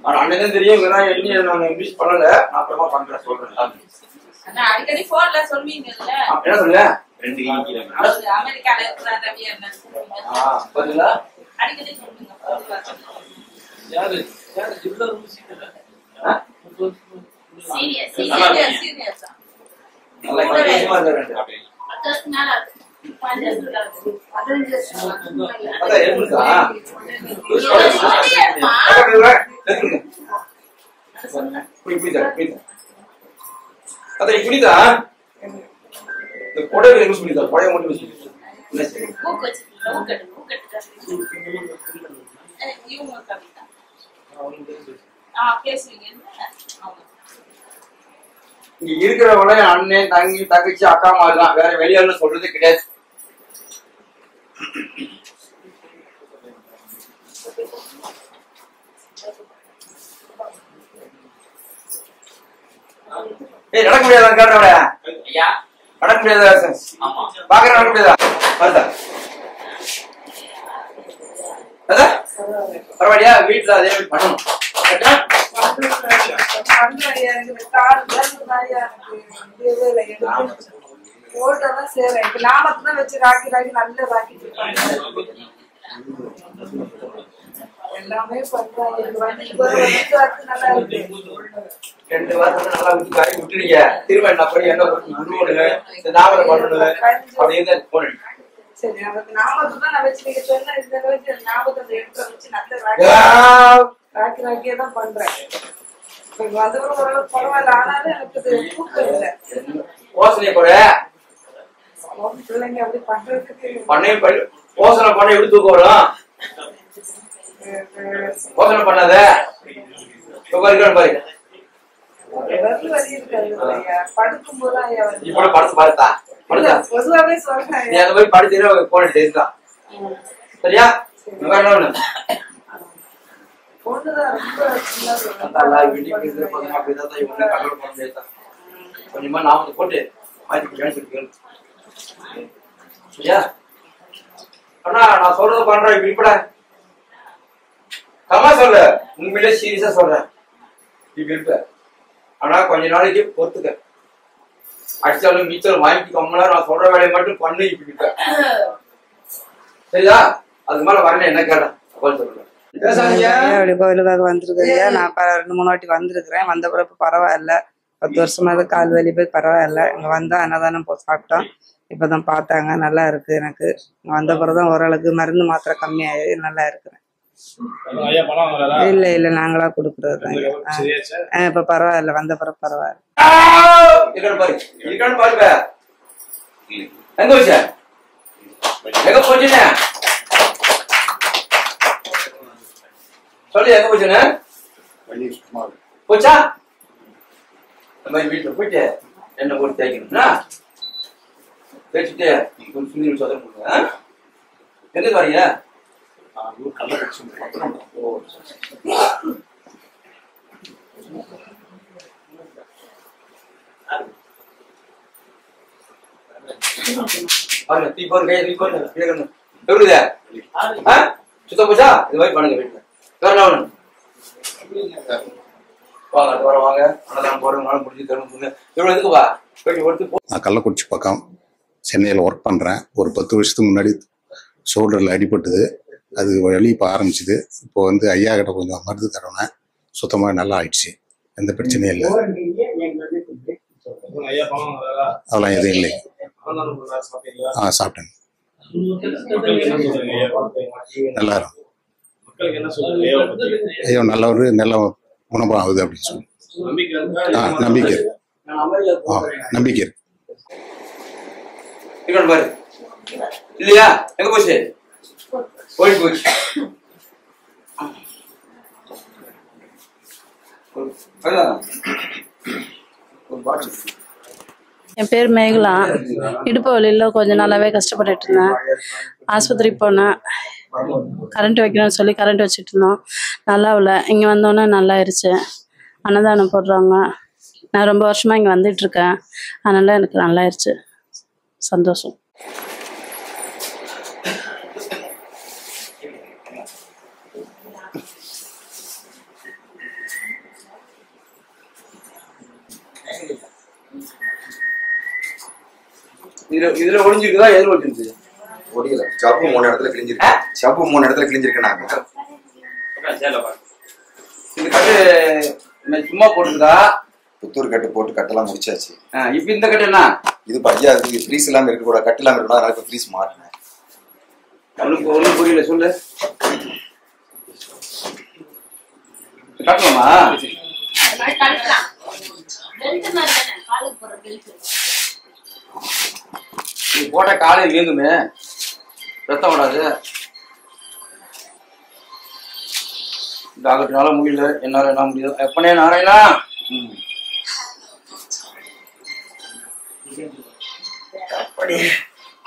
அண்ணன் தெரியும் நான் இங்கிலீஷ் பண்ணல. நான் அப்புறமா பண்றேன் சொல்றேன். அடிக்கடி போன்ல சொல்வீங்கல்ல என்ன சொல்ல அமெரிக்கால இருக்கிற அடிக்கடி சொல்லுங்க. புரியுதா? இந்த புடவை யூஸ் பண்ணிதா புடவை மட்டும் யூஸ் இங்க இருக்கிறவங்கள அண்ணன் தங்கி தங்கச்சி அக்கா மாதிரி தான். வேற வெளியால சொல்றது கிடையாது. ஏய் நடக்க முடியாதா கேட்டவள? ஐயா நடக்க முடியாதா? ஆமா பாக்குற நடக்க முடியாதா? வருதா அதா பரவாயில்லையா? வீட்டுல அதே மாதிரி பண்ணணும். எல்லாமே பண்றாங்க. 2 வாரத்துல நல்லா விட்டுறீங்க. திரும்ப என்ன பண்ணி என்ன பண்ணணும் இந்த நாவலை பண்ணணும் அப்படின்னு போன சரி நமக்கு நாமதான் நான் வச்சு நீங்க சொன்ன இந்த அளவுக்கு ஞாபகத்தை எடுத்து வச்சு நல்ல ராக்கியே தான் பண்றேன். அதுவும் ஓரளவுக்கு பரவாயில்ல. ஆனாலும் எனக்கு தூக்கம் இல்லை. யோசனை கூட பிள்ளைங்க அப்படி பண்றதுக்கு பண்ணையும் யோசனை பண்ண எப்படி தூக்கம் வரும்? யோசனை பண்ணாத பாரு படுக்கும் போது இப்ப படுத்து பாருத்தா பொதுவாவே சொல்றேன். நீ அந்த மாதிரி படிச்சு போன டேஸ்தான் சரியா? கொஞ்சமா நாம போட்டு சரியா? அண்ணா நான் சொல்றது பண்றேன். இப்ப இப்பட கம்மா சொல்ல உண்மையிலே சீரியஸா சொல்றேன். இப்ப இருப்ப ஆனா கொஞ்ச நாளைக்கு பொறுத்துக்க. அடிச்சாலும் மீச்சல் வாங்கி கம்மனா நான் சொல்ற வேலையை மட்டும் பண்ணு. இப்ப இருப்ப சரியா? அதுக்கு மேல வரல என்ன கேட்டேன் சொல்றேன். அப்படி கோயிலுக்காக வந்திருக்கையா? நான் 2-3 வாட்டி வந்திருக்கிறேன். வந்த பிறப்பு பரவாயில்ல. 10 வருஷமாவது கால் வலி போய் பரவாயில்ல. இங்க வந்தா அன்னதானம் சாப்பிட்டோம். இப்பதான் பார்த்தாங்க. நல்லா இருக்கு. எனக்கு வந்த பிறகுதான் ஓரளவுக்கு மருந்து மாத்திரை கம்மியாயி நல்லா இருக்கிறேன். இல்ல இல்ல நாங்களா கொடுக்கறது. இப்ப பரவாயில்ல. வந்த பிறகு பரவாயில்ல. சொல்லி எங்க போச்சுன்னு போச்சா? இந்த மாதிரி வீட்டுல போயிட்டு என்ன போட்டு தேய்க்கணும்னா தேய்ச்சிட்டு சுந்தரி சோதனை பண்ணுங்க. எங்க வரீங்க? சுத்தம் போச்சா? இது மாதிரி பண்ணுங்க வீட்டுல. வாங்க அது வர வாங்க அன்னதானம் போறதுனால முடிஞ்சு தருங்க. எவ்வளவு இருக்குப்பா போயிட்டு கொடுத்து. நான் கள்ளக்குறிச்சி பக்கம் சென்னையில் ஒர்க் பண்ணுறேன். ஒரு 10 வருஷத்துக்கு முன்னாடி ஷோல்டரில் அடிபட்டுது. அது வலி இப்போ ஆரம்பிச்சுது. இப்போ வந்து ஐயா கிட்ட கொஞ்சம் மருந்து தரணும். சுத்தமாக நல்லா ஆயிடுச்சு. எந்த பிரச்சனையும் இல்லை. அதெல்லாம் எதுவும் இல்லை. சாப்பிட்டேன். நல்லா இருக்கும். ஐயோ நல்லவர், நல்ல குணமாக ஆகுது அப்படின்னு சொல்லி நம்பிக்கை இருக்கு. நம்பிக்கை இருக்கு. பாரு இல்லையா எங்க போச்சு போயிட்டு போச்சு. என் பேர் மேகலா. இடுப்பு வலியில் கொஞ்சம் நாளாவே கஷ்டப்பட்டுட்டு இருந்தேன். ஆஸ்பத்திரிக்கு போனேன். கரண்ட் வைக்கணும்னு சொல்லி கரண்ட் வச்சுட்டு இருந்தோம். நல்லா இல்லை. இங்கே வந்தோன்னே நல்லாயிருச்சு. அன்னதானம் போடுறாங்க. நான் ரொம்ப வருஷமாக இங்கே வந்துட்டுருக்கேன். அதனால் எனக்கு நல்லாயிருச்சு. சந்தோஷம். இதுல ஒளிஞ்சிருக்குதா எதுல ஒளிஞ்சிருக்கு? ஒடியல. ஜப்பு 3 இடத்துல கிழிஞ்சிருக்கு. ஜப்பு 3 இடத்துல கிழிஞ்சிருக்கு. நாங்க இந்த கட்டு சும்மா போட்டுருக்கா? புத்தூர் கட்டு போட்டு கட்டெல்லாம் முடிச்சாச்சு. இப்ப இந்த கட்டு என்ன? இது பையா இது ஃப்ரீஸ் இல்லாம இருக்க கூட கட்டு இல்லாம இருக்கணும். அதனால ஃப்ரீஸ் மாறினேன். ஒன்னும் புரியல சொல்லு. கட்டலாமா? நீ போட்ட காலையில் வீங்குமே, ரத்தம் விடாது. டாக்டர்னால முடியல, என்னால என்ன முடியாது. எப்பனே நாராயணா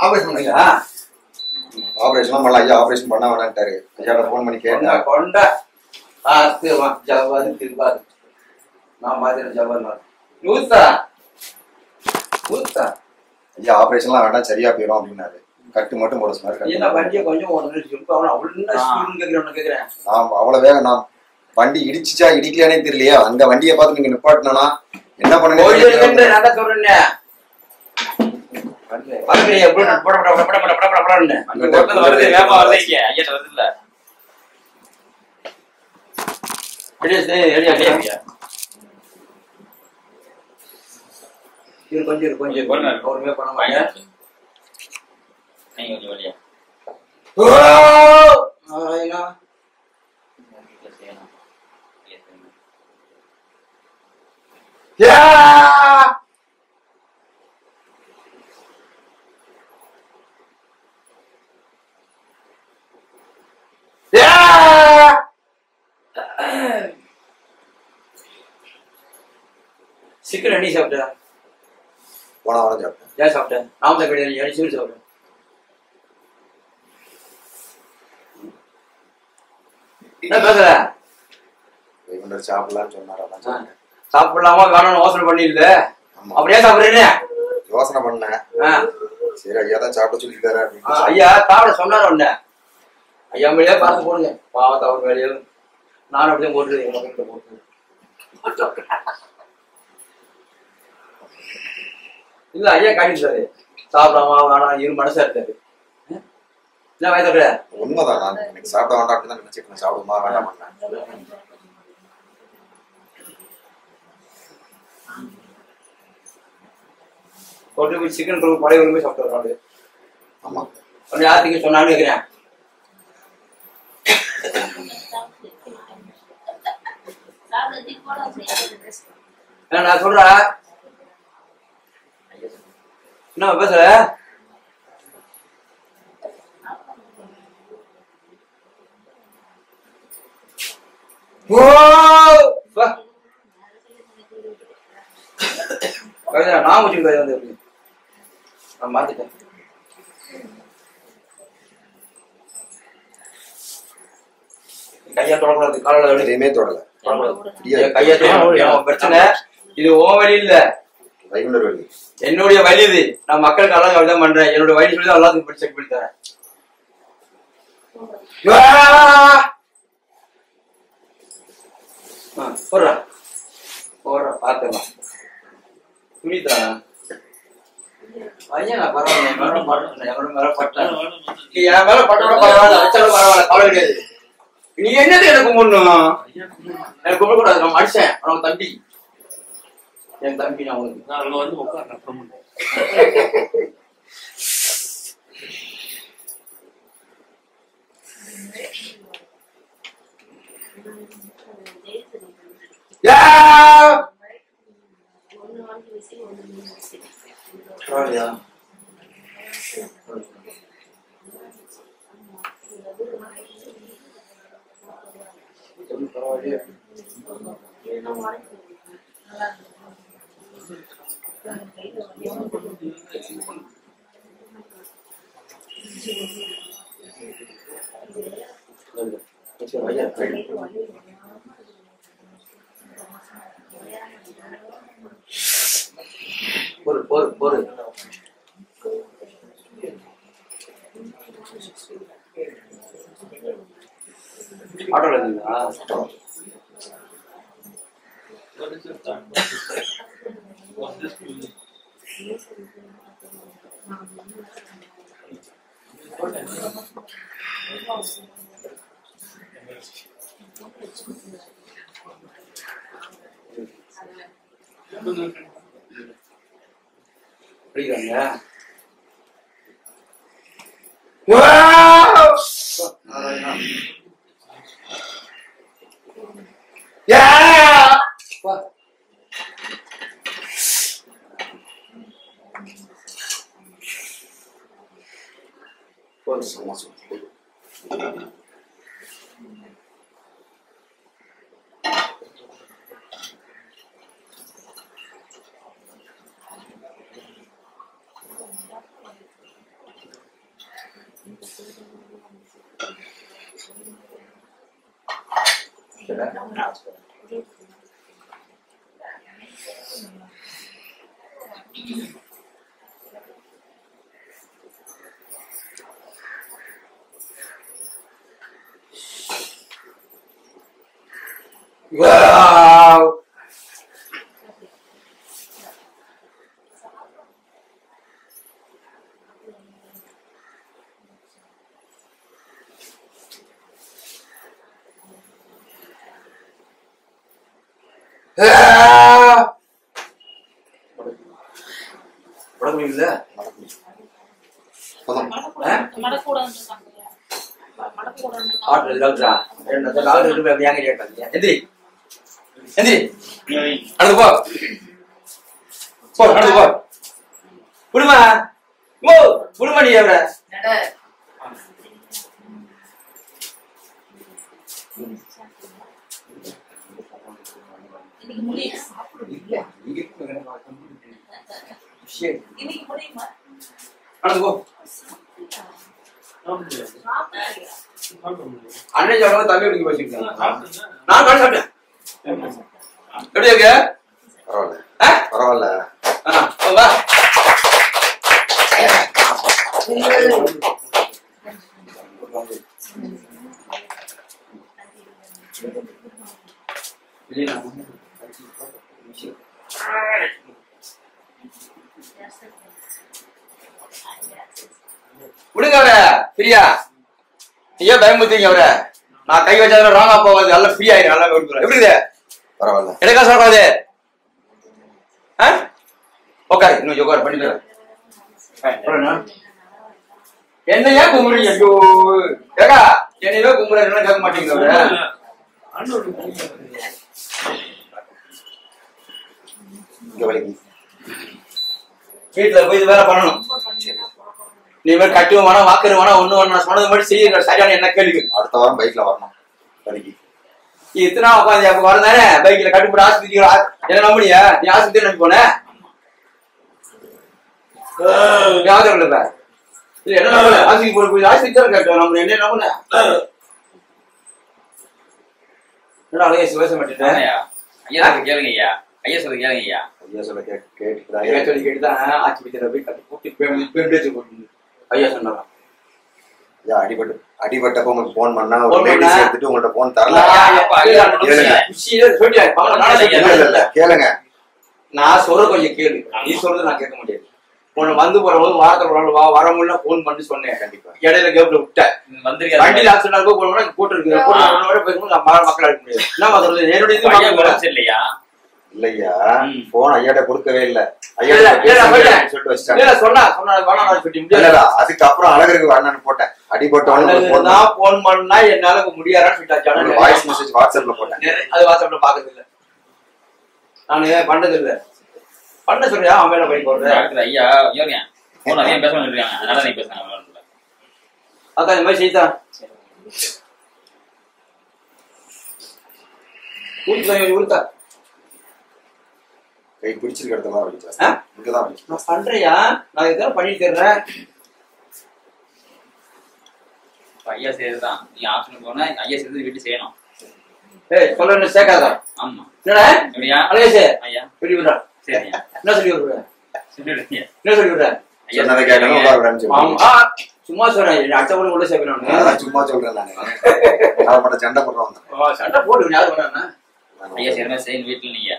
ஆபரேஷன் பண்ணீங்களா? ஆபரேஷன் பண்ணல. ஐயா ஆபரேஷன் பண்ண வேணான்ட்டாரு. ஐயா போன் பண்ணி கேட்டேன். கொண்ட ஜவாது திருப்பாது நான் மாதிரி ஜவாது ஊத்தா ஊத்தா. ஐயா ஆபரேஷன்லாம் வேண்டாம், சரியா போயிடும் அப்படின்னாரு. கட்டு மட்டும் போட சொன்னாரு. என்ன வண்டியை கொஞ்சம் கேக்குறேன். நான் அவ்வளவு வேகம் நான் வண்டி இடிச்சுச்சா இடிக்கலையானே தெரியலையா. அங்க வண்டியை பார்த்து நீங்க நிப்பாட்டினா என்ன பண்ணுங்க? கொஞ்சம் கொஞ்சம் பொறுமையா பண்ண மாட்டேன். சிக்கன் அடி சாப்பிட்டா போன வாரம் சாப்பிட்டேன். ஏன் சாப்பிட்டேன்? நாம கிடையாது, அடிச்சு சாப்பிட்டேன். என்ன பேசுற? சாப்பிடலாம்னு சொன்னாரா? சாப்பிடலாமா வேணும்னு யோசனை பண்ணிருந்த. அப்படியே சாப்பிடுறேன்னு யோசனை பண்ணேன். சரி ஐயா தான் சாப்பிட சொல்லிட்டாரு. ஐயா சாப்பிட சொன்னாரு ஒண்ணு. ஐயா மேலேயே பார்த்து போடுங்க. பாவத்தை அவர் வேலையும் நானும் அப்படியே போட்டு என் மகன்கிட்ட போட்டு இல்ல ஐயா காட்டிட்டாரு. சாப்பிடாமா வேணாம் இரு மனசா இருக்காரு. என்ன வயதோட உண்மைதான். நான் எனக்கு சாப்பிட வேண்டாம் அப்படின்னு தான் நினைச்சிருக்கேன். சாப்பிடுமா வேண்டாம் பண்ணேன். கொண்டு போய் சிக்கன் குழம்பு பழைய உரிமை சாப்பிட்டு வராது. ஆமா அப்படி யாருக்கு சொன்னாலும் கேட்கிறேன். நான் சொல்றேன் என்ன பேசுற? நான் வச்சுக்கிட்டு வந்து நான் மாத்திட்டேன். கையா தொடக்கூடாது, காலையில எதையுமே தொடல. கையா தொட பிரச்சனை. இது ஓ வழி இல்ல, வழி என்னுடைய வழி. இது நான் மக்களுக்கு எல்லாம் அப்படிதான் பண்றேன். என்னோட வழி சொல்லி எல்லாத்துக்கும் செக் பண்ணி தரேன். போடுறா போற பாத்துக்கலாம் புரியுதா ஐயா நான் பரவாயில்ல என் மேல பட்டேன் என் மேல பட்டேன் நீ என் மேல பட்டோட பரவாயில்ல வச்சாலும் பரவாயில்ல கவலை கிடையாது நீ என்னது எனக்கு கும்பிடணும் எனக்கு கும்பிட கூடாது நான் அடிச்சேன் அவன் தம்பி என் தம்பி நான் உனக்கு நான் அங்க வந்து உட்கார்றேன் அப்புறம் பரவாயில்லையா பரவாயில்லையா பொறு ஆட்டோல இருந்தீங்களா படிக்கிறாங்க Wow. இல்ல ஆர்டர் டாக்டரா என்ன டாக்டர் கிட்ட போய் யாங்க கேட்டாங்க எந்திரி எந்திரி நடந்து போ போ நடந்து போ புடுமா ஓ புடுமா நீ அவர நடந்து போ அன்னை சொல்லுங்க தம்பி குடிக்க வச்சுக்கிட்டேன் நான் கால் சாப்பிட்டேன் எப்படி இருக்கு பரவாயில்ல வா விடுங்க அவர ஃப்ரீயா ஐயா பயமுத்தீங்க அவர நான் கை வச்சாலும் ராங்கா போவாது நல்லா ஃப்ரீ ஆயிரும் நல்லா எப்படி இது பரவாயில்ல எனக்கா சொல்றாது உட்காரு இன்னும் உட்காரு பண்ணிட்டு என்னையா கும்பிடுறீங்க ஐயோ ஏக்கா என்னையவே கும்பிடுற கேட்க மாட்டீங்க வீட்டுல போய் இது வேற பண்ணணும் நீ மாதிரி கட்டுவோம் வேணா வாக்குறது வேணா ஒண்ணு வேணா சொன்னது மாதிரி செய்ய சரியான என்ன கேள்வி அடுத்த வாரம் பைக்ல வரணும் பணிக்கு இத்தனா உட்காந்து அப்ப வரதானே பைக்ல கட்டுப்பட்டு ஆஸ்பத்திரி என்ன நம்பினியா நீ ஆஸ்பத்திரி நம்பி போன யாவது இல்ல என்ன நம்பல ஆஸ்பத்திரி போய் ஆஸ்பத்திரி கேட்டோம் நம்ம என்ன நம்புன என்ன அழகே சிவசம் பண்ணிட்டேன் ஐயா கேளுங்க ஐயா ஐயா சொல்ல கேளுங்க ஐயா ஐயா சொல்ல கேட்டுதான் ஐயா சொல்லி கேட்டுதான் ஆஸ்பத்திரியில போய் கட்டு போட்டு பேருந்து போட்டு ஐயா சொன்னாங்க அடிபட்டப்ப உங்களுக்கு போன் பண்ணா ஒரு லேடிஸ் எடுத்துட்டு உங்கள்ட்ட போன் தரல. கேளுங்க, நான் சொல்ற கொஞ்சம் கேளு, நீ சொல்றது நான் கேட்க முடியாது. உன்னை வந்து போறபோது வாரத்துல வர முடியல போன் பண்ணி சொன்னேன். கண்டிப்பா இடையில கேப்ல விட்டேன். வண்டியில ஆக்சிடென்ட் கூட்டம் இருக்கு, மக்கள் அடிக்க முடியாது. என்ன சொல்றது, என்னுடைய இல்லையா இல்லையா போன் ஐயாட்ட கொடுக்கவே இல்ல. அதுக்கப்புறம் அழகருக்கு அண்ணன் போட்டேன். அடிபட்டவன் போன் பண்ணா என்னால முடியாதான்னு சொல்லிட்டாச்சு. வாய்ஸ் மெசேஜ் வாட்ஸ்அப்ல போட்டேன். அது வாட்ஸ்அப்ல பாக்குறது இல்ல, நானு பண்ணது இல்ல. பண்ண சொல்றியா அவன் மேல போய் போடுறேன். ஐயா போன் அதிகம் பேச சொல்லிருக்காங்க, அதனால நீ பேசுறாங்க. அதான் இந்த மாதிரி செய்தா ஊருக்கா கை பிடிச்சிருக்க இடத்துல நான் பண்றியா, நான் இதான் பண்ணிட்டு தர்றேன். ஐயா செய்யறதுதான், நீ ஆப்ஷன் போனா ஐயா செய்யறது வீட்டு செய்யணும். சொல்ல சேர்க்காத. ஆமா என்னடா அழகேஷ் ஐயா சொல்லி விடுறா. சரியா என்ன சொல்லி விடுற, என்ன சொல்லி விடுற? சும்மா சொல்றேன், அச்ச கூட உள்ள சேர்க்கணும். சும்மா சொல்றேன் நானு. சண்டை போடுறோம், சண்டை போட்டு யாரு பண்ணா ஐயா செய்யற செய்ய வீட்டுல நீங்க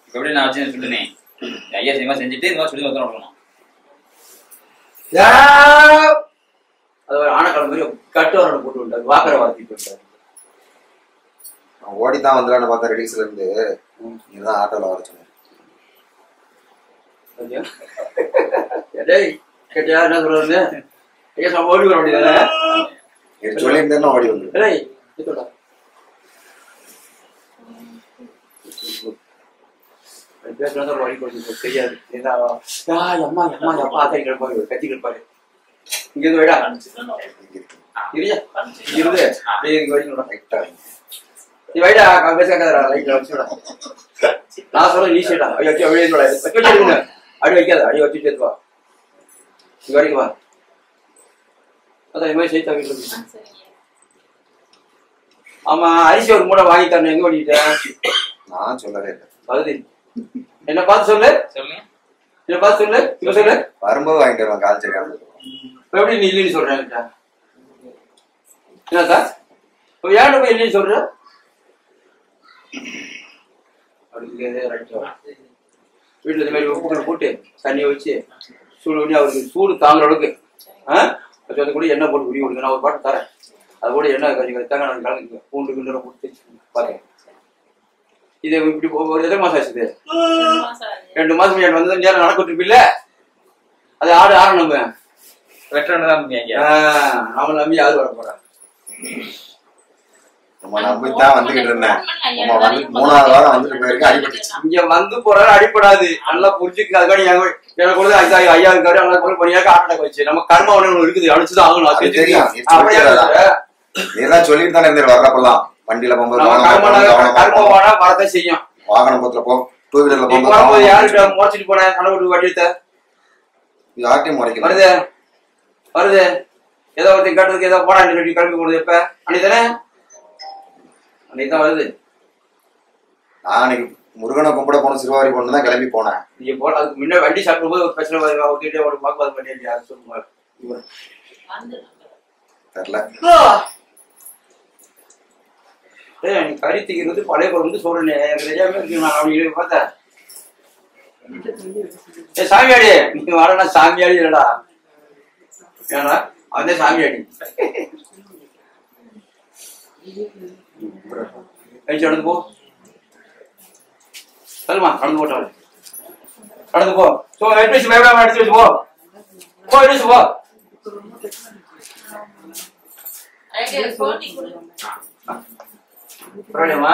இப்ப எப்படி நான் வச்சு சொல்லுனேன். ஐயா செய்யமா செஞ்சுட்டு இந்த மாதிரி சொல்லி வந்துடும். அது ஒரு ஆனக்காலம் மாதிரி கட்டு வரணும் போட்டு விட்டாரு, வாக்கரை வாத்திட்டு விட்டாரு. ஓடிதான் வந்துடான்னு பார்த்தா ரெடிஸ்ல இருந்து நீதான் ஆட்டோல வர சொன்னேன். கேட்டியா என்ன சொல்றது, ஓடி வர வேண்டியதானே சொல்லியிருந்தேன்னா ஓடி வந்து தெரியாது. அம்மா அம்மா அப்பா ஆத்தா கிடப்பாரு, கத்தி கிடப்பாரு. இங்க இருந்து வைடா இருந்து அப்படியே நீ வைடா பேசாதடா. லைட்ல வச்சுடா, நான் சொல்ல ஈஸியடா. அடி வைக்காத, அடி வச்சு சேர்த்துவா. இங்க வரைக்கும் வா. அதான் இது மாதிரி சேர்த்தா வீட்டுல. ஆமா அரிசி ஒரு மூடை வாங்கி தரணும், எங்க ஓடிட்டேன் நான் சொல்லவே இல்லை. வருது என்ன பார்த்து சொல்லு, என்ன பார்த்து சொல்லு, இப்ப சொல்லு. வரும்போது வாங்கிட்டு வருவான் கால். எப்படி நீ இல்லைன்னு சொல்றேன் என்னக்கா, ஏன் போய் இல்லைன்னு சொல்ற? வீட்டுல இந்த மாதிரி உப்புகளை போட்டு தண்ணியை வச்சு சூடு பண்ணி அவருக்கு சூடு தாங்குற அளவுக்கு அது கூட எண்ணெய் போட்டு உரி கொடுங்க. நான் ஒரு பாட்டு தரேன், அது கூட எண்ணெய் கொஞ்சம் தேங்காய் கலந்துங்க, பூண்டு கிண்டு போட்டு பாருங்க. இது இப்படி ஒரு எத்தனை மாசம் ஆச்சு? 2 மாசம் வந்து நேரம் நடக்கிட்டு அது ஆடு ஆறு நம்ம அவனை நம்பி யாரு வர போறான். நம்பித்தான் வந்துகிட்டு இருந்தேன். 3வது வாரம் வந்துட்டு போயிருக்கேன், அடிபட்டுச்சு. இங்க வந்து போறாரு அடிப்படாது, நல்லா புரிஞ்சுக்கு. அதுக்காக எனக்கு கூட ஐயா இருக்காரு, நல்லா கூட பண்ணியாக்க ஆட்டை வச்சு நம்ம கர்ம ஒண்ணு இருக்குது, அடிச்சுதான் ஆகணும். நீதான் சொல்லிட்டு தானே இருந்தேன் வர்றப்பெல்லாம். வண்டியில போகும்போது வரதான் செய்யும். வாகனம் போத்துல போ, 2 வீலர்ல போகும்போது யாருக்கிட்ட முறைச்சிட்டு போனேன் கணவன் வண்டியத்த யார்ட்டையும் முறைக்கல. வருது வருது ஏதோ ஒருத்தர் கேட்டதுக்கு ஏதோ போடா கிளம்பி போடுது. எப்ப அன்னைக்கு தானே, அன்னைக்கு தான் வருது. நான் அன்னைக்கு முருகனை கும்பிட போன சிறுவாரி பொண்ணு தான் கிளம்பி போனேன். நீங்க போல அதுக்கு முன்னாடி வண்டி சாப்பிடும் போது ஒரு பிரச்சனை ஒருத்திட்டே ஒரு வாக்குவாதம் பண்ணி யாரு சொல்லுவாரு தெரியல. நீ கறி திக்கிறது பழைய குழம்பு வந்து சொல்றேன், எனக்கு தெரியாம இருக்கு. நான் அவனுக்கு பார்த்தேன். சாமியாடி நீ வரனா, சாமியாடி இல்லடா, ஏன்னா அவன் சாமியாடி. கழிச்சு நடந்து போ, சொல்லுமா நடந்து போட்டாரு, நடந்து போ. அடிச்சு வச்சு போ, போ அடிச்சு போ. பரவாயில்லையம்மா,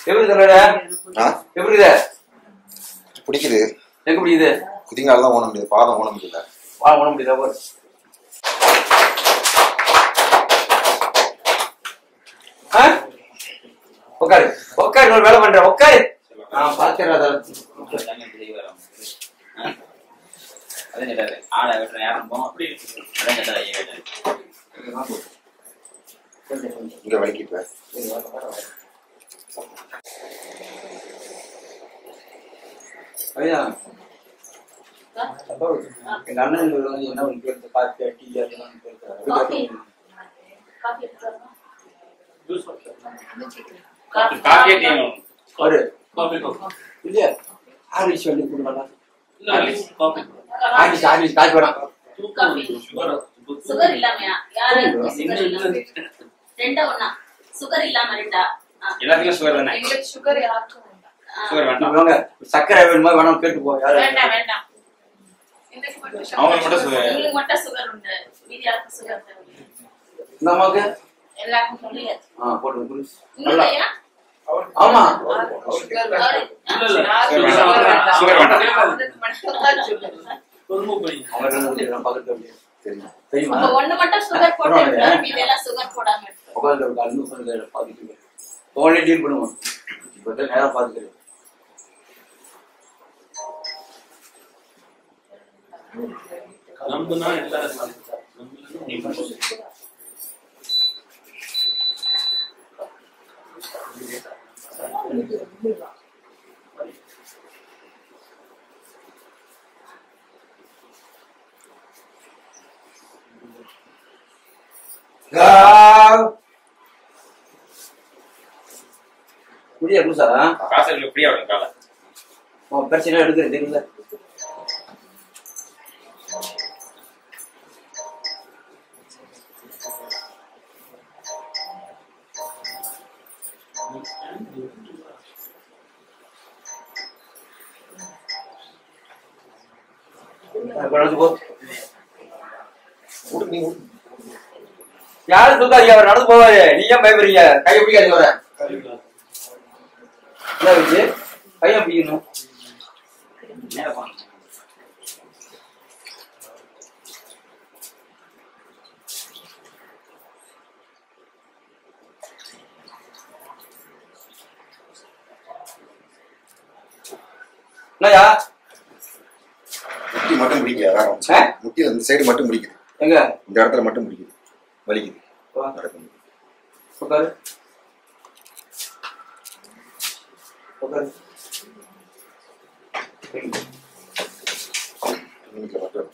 எப்படி சொல்ற, எப்படி பிடிக்குது? எங்க பிடிக்குது? குதிங்கால தான் ஓட முடியாது, பாதம் ஓட முடியல. பாதம் ஓட முடியுதா? போது உட்காரு உட்காரு, ஒரு வேலை பண்ற உட்காரு. நான் பாத்துறேன். ஆடை வெட்டுற யாரும் அப்படி இங்க வலிக்கிட்டு ஐயா எங்க அண்ணன் என்ன கேட்டு காஃபி டீ ஒரு இல்லையா ஆர்லிஸ் சொல்லி கொடுங்க ஆர்லிஸ் காசு வேணாம் சுகர் இல்லாமையா யாரு ரெண்டா ஒண்ணா சுகர் இல்லாம ரெண்டா எல்லாத்துக்கும் சுகர் தானே எங்களுக்கு சுகர் யாருக்கும் சுகர் வேண்டாம் சக்கரை வேணுமா வேணாம் கேட்டு போ யாரு வேண்டாம் வேண்டாம் எனக்கு மட்டும் சுகர் உங்களுக்கு மட்டும் சுகர் உண்டு மீதி யாருக்கும் சுகர் தேவை இந்த அம்மாவுக்கு எல்லாருக்கும் சொல்லியாச்சு போட்டு இல்லையா ஆமா சுகர் வேண்டாம் ஒண்ணு மட்டும் சுகர் போட்டு மீதி எல்லாம் சுகர் போடாம உடனே டீல் பண்ணுவோம் இப்போ நேரம் பார்த்துக்கிறேன் நம்புனா எல்லாம் முடியா புதுசா காசு ஃப்ரீயா விடுங்க காலை பிரச்சனை எடுக்கிறது தெரியல யாரும் தூக்காதீங்க அவர் நடந்து போவாரு நீங்க பயப்படுறீங்க கையை பிடிக்காதீங்க வர என்ன வச்சு கையை பிடிக்கணும் என்னயா முட்டி மட்டும் பிடிக்கல வேற முட்டி அந்த சைடு மட்டும் பிடிக்குது எங்க இந்த இடத்துல மட்டும் பிடிக்குது வலிக்குது நடக்கும் உட்காரு உட்காரு மட்டும்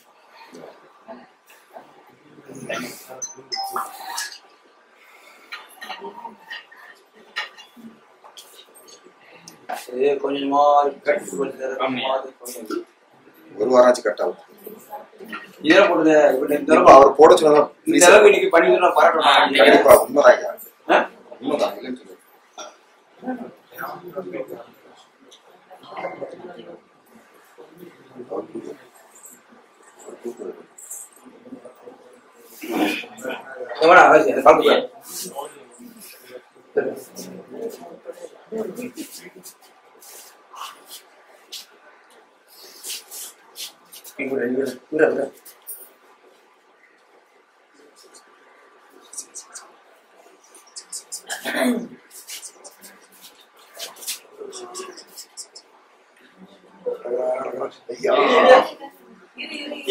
கொஞ்சமா ஒரு வாராச்சு கட் ஆகும் இதெல்லாம் போடுது அவர் போட சொன்னா இந்த அளவுக்கு இன்னைக்கு பண்ணிங்கன்னா பாராட்டணும் கண்டிப்பா உண்மைதான் உண்மைதான் இல்லைன்னு சொல்லு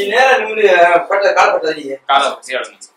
நேரம் நிமிந்து பட்ட கால் பட்டாதீங்க காலை சீரடுங்க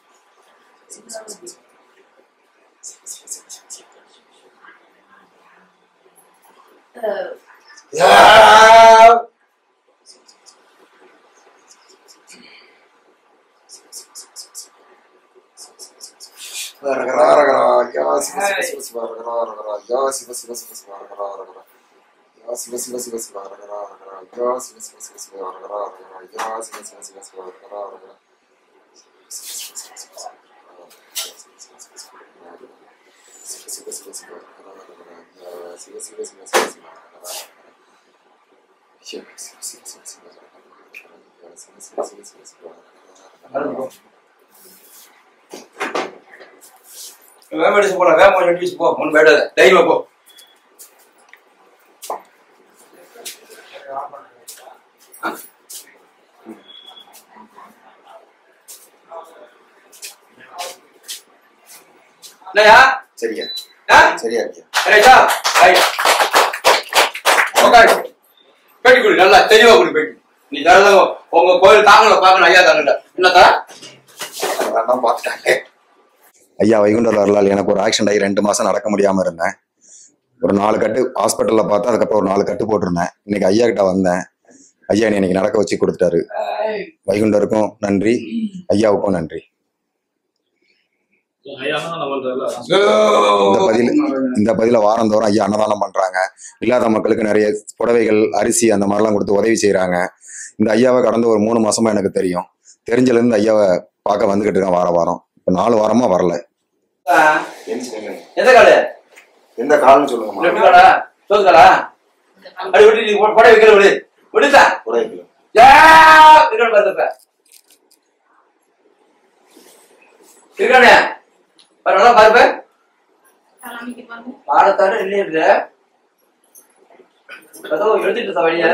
வேமடிச்சு போலாம் வேம அடிச்சு போ ஒன்னும் பேடாத தைரியமா போ என்னயா சரியா சரியா ரைட்டா ரைட் ஓகே பெட்டி குடி நல்லா தெளிவா குடி பெட்டி நீ தரதா உங்க கோயில் தாங்கல பார்க்கணும் ஐயா தாங்கல என்னதா அதான் பார்த்துட்டாங்க ஐயா வைகுண்டர் அருளால் எனக்கு ஒரு ஆக்சிடென்ட் ஆகி 2 மாசம் நடக்க முடியாம இருந்தேன் ஒரு 4 கட்டு ஹாஸ்பிட்டலில் பார்த்தா அதுக்கப்புறம் ஒரு 4 கட்டு போட்டிருந்தேன். இன்னைக்கு ஐயா கிட்ட வந்தேன். ஐயா இன்னைக்கு நடக்க வச்சு கொடுத்துட்டாரு. வைகுண்டருக்கும் நன்றி, ஐயாவுக்கும் நன்றி. இந்த பதில வாரந்தோறும் ஐயா அன்னதானம் பண்றாங்க. இல்லாத மக்களுக்கு நிறைய புடவைகள், அரிசி அந்த மாதிரிலாம் கொடுத்து உதவி செய்யறாங்க. இந்த ஐயாவை கடந்த ஒரு 3 மாசமா எனக்கு தெரியும். தெரிஞ்சல இருந்து ஐயாவை பார்க்க வந்துகிட்டு இருக்கேன் வாரம். இப்ப 4 வாரமா வரல. எந்த காலு? எந்த கால்னு சொல்லுங்க. எப்படி காலா? சோதுகாலா? அடி விட்டு நீ புடவை வைக்கிற விடு. விடுதா? புடவை வைக்கல. இருக்கானு பாருப்ப. இருக்கானே? நல்லா பாருப்ப. பாடத்தாரு இல்லையே. அதோ எழுதிட்டு வழியா.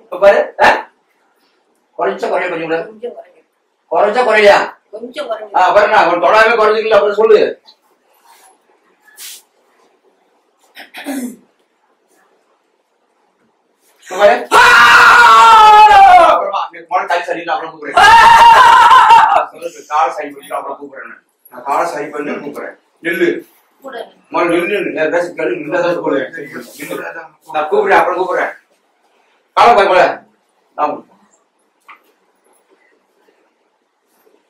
இப்ப பாரு. குறைச்சா குறைய கொஞ்சம் கூட. குறைச்சா குறையா? கொஞ்சம் பாருண்ணா தொடாமே குறைஞ்சிக்கல அப்படி சொல்லு. கால் சரி அப்புறம் கூப்பிடுறேன். கால் சரி பண்ணி அப்புறம் கூப்பிடுறேன். நான் காலை சரி பண்ணி கூப்பிடுறேன். நெல்லு நான் கூப்பிடுறேன் அப்புறம் கூப்பிடுறேன். காலை பாய் போல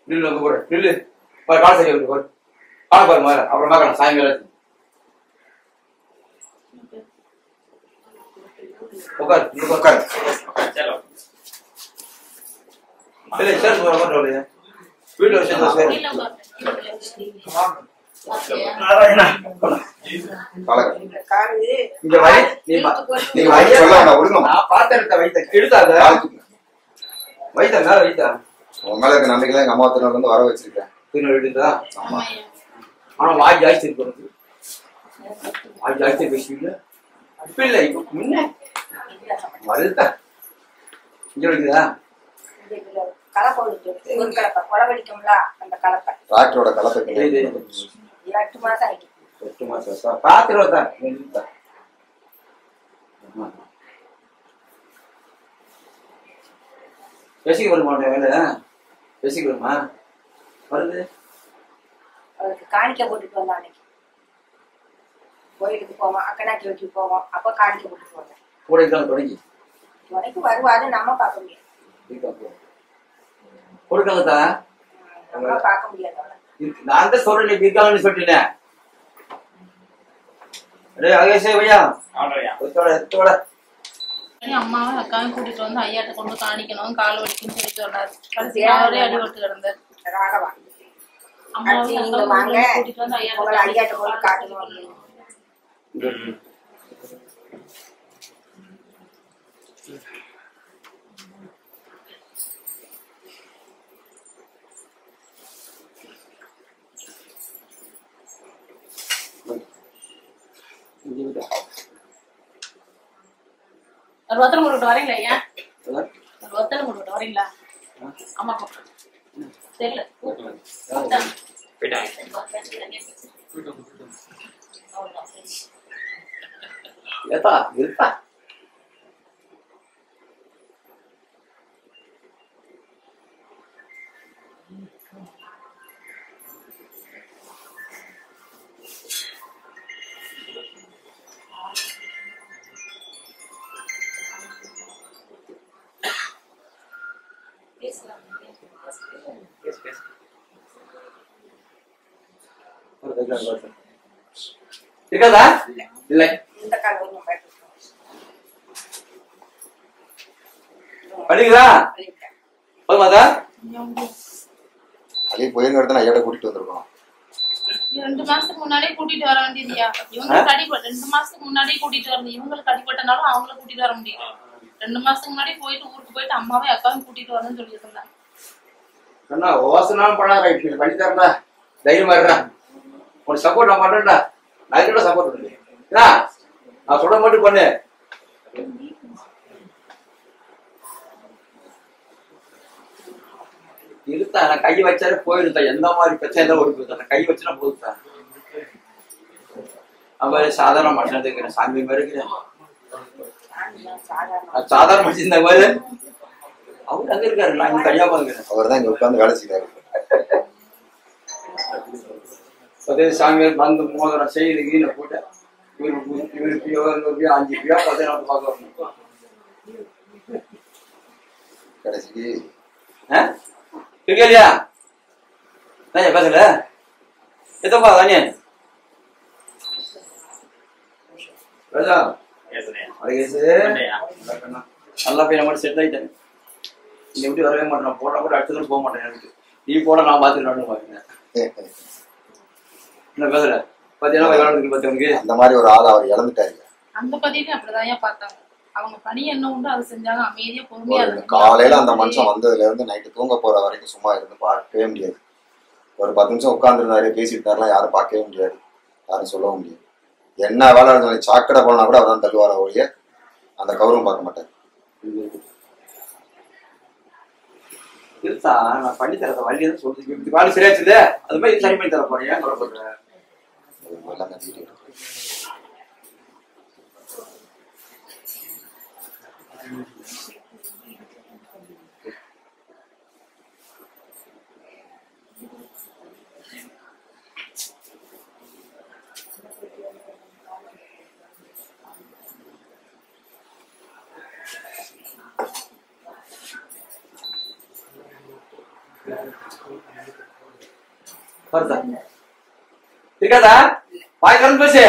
நில்லு கூப்பிடுறேன். நில்லு கால் சரி காலை பாரு மேல அப்புறம் பார்க்கலாம் சாயங்காலம். உட்காரு உட்காரு. வீட்டுல நம்பிக்கை எங்க அம்மா திருநாள் வந்து வர வச்சிருக்கேன். ஆனா வாய் ஜாஸ்தி இருக்கு. வாய் ஜாஸ்தி பேசுவீங்க. இப்ப இல்ல இப்ப முன்ன வருதா இங்க இருக்குதா? டிராக்டரோட கலப்பை 8 மாசம் ஆயிடுச்சு. 8 மாசம் பாத்துருவா. பேசிக்க வருமா வேலை? பேசிக்க வருமா? வருது. அவருக்கு காணிக்க போட்டுட்டு வந்தோம். அன்னைக்கு கோயிலுக்கு போவோம், அக்கனாக்கி வச்சு போவோம். அப்ப காணிக்க போட்டுட்டு வந்தோம். கூட தொடங்கி உனக்கு வருவாது நம்ம பார்க்க முடியாது. கொடுக்காங்கத்தா நம்ம பார்க்க முடியாது. நான் தான் சொல்றேன் நீ இருக்காங்கன்னு சொல்லிட்டேன். அம்மாவை அக்காவும் கூட்டிட்டு வந்து ஐயாட்ட கொண்டு காணிக்கணும், கால் வலிக்குன்னு சொல்லி சொன்னாரு. அவரே அடிபட்டு கிடந்தாரு. அம்மாவை கூட்டிட்டு வந்து ஐயாட்ட கொண்டு காட்டணும். ஒருத்தனை கொண்டு வரீங்களா ஐயா? ஒருத்தனை கொண்டு வரீங்களா? ஆமா தெரியல. இருப்பா இருக்காதா? இல்லை படிக்குதா? போதுமாதா? அதே போயிருந்த இடத்துல ஐயாட கூட்டிட்டு வந்திருக்கோம். 2 மாசத்துக்கு முன்னாடியே கூட்டிட்டு வர வேண்டியதுயா. இவங்களுக்கு அடிபட்டு 2 மாசத்துக்கு முன்னாடியே கூட்டிட்டு வரணும். இவங்களுக்கு அடிபட்டனாலும் அவங்கள கூட்டிட்டு வர முடியும். 2 மாசத்துக்கு முன்னாடி போயிட்டு ஊருக்கு போயிட்டு அம்மாவே அக்காவும் கூட்டிட்டு வரணும்னு சொல்லிட்டு இருந்தாங்க. ஓசனாலும் பண்ணாத பண்ணி தரா தைரியமா இருக்கா. உனக்கு சப்போர்ட் நான் பண்றேன்டா. நான் கூட சப்போர்ட் பண்ணேன். நான் சொல்ல மட்டும் பண்ணு. இருத்தா நான் கை வச்சாலே போயிருந்தா. எந்த மாதிரி பிரச்சனை ஒரு கை வச்சுனா போதுதா. அவ சாதாரண மனுஷன் இருக்கிறேன். சாமி மாதிரி இருக்கிறேன். சாதாரண மனுஷன் இந்த மாதிரி அவரு அங்க இருக்காரு. நான் இங்க தனியா பாருங்க. அவர் தான் இங்க உட்காந்து வேலை செய்யறாரு. அதே சாமி வந்து மோதிரம் செய்து கீழே போட்டேன். இவருக்கு 5 பியா 10 நாள் பார்க்க கடைசிக்கு இருக்கலையா பேசல எத்தப்பா தானே நல்லா போய் நம்ம செட் ஆயிட்டேன். நீ எப்படி வரவே மாட்டேன், போட்டா கூட அடுத்தது போக மாட்டேன். எனக்கு நீ போட நான் பார்த்துக்கலான்னு பாருங்க. என்ன பேசுற பாத்தீங்கன்னா அந்த மாதிரி ஒரு ஆள் அவர் இழந்துட்டாரு. அந்த பதிவுல அப்படிதான் பார்த்தாங்க. அவங்க பணி என்ன உண்டு அதை செஞ்சாங்க, அமைதியா பொறுமையா. காலையில அந்த மனுஷன் வந்ததுல இருந்து நைட்டு தூங்க போற வரைக்கும் சும்மா இருந்து பார்க்கவே முடியாது. ஒரு 10 நிமிஷம் உட்கார்ந்துருந்தாரு, பேசிட்டு இருந்தாருலாம் யாரும் பார்க்கவே முடியாது, யாரும் சொல்லவும் முடியாது. என்ன வேலை இருந்தாலும் சாக்கடை போனா கூட அவதான் தள்ளுவார ஒழிய அந்த கௌரவம் பார்க்க மாட்டாரு. இருத்தா நான் பண்ணி தரத வழி எதுவும் சொல்றதுக்கு வாழை சரியாச்சுது, அது மாதிரி சரி பண்ணி தர போறேன். ஏன் கவலைப்படுறேன்? இருக்காதா வாய் திறந்து பேசு.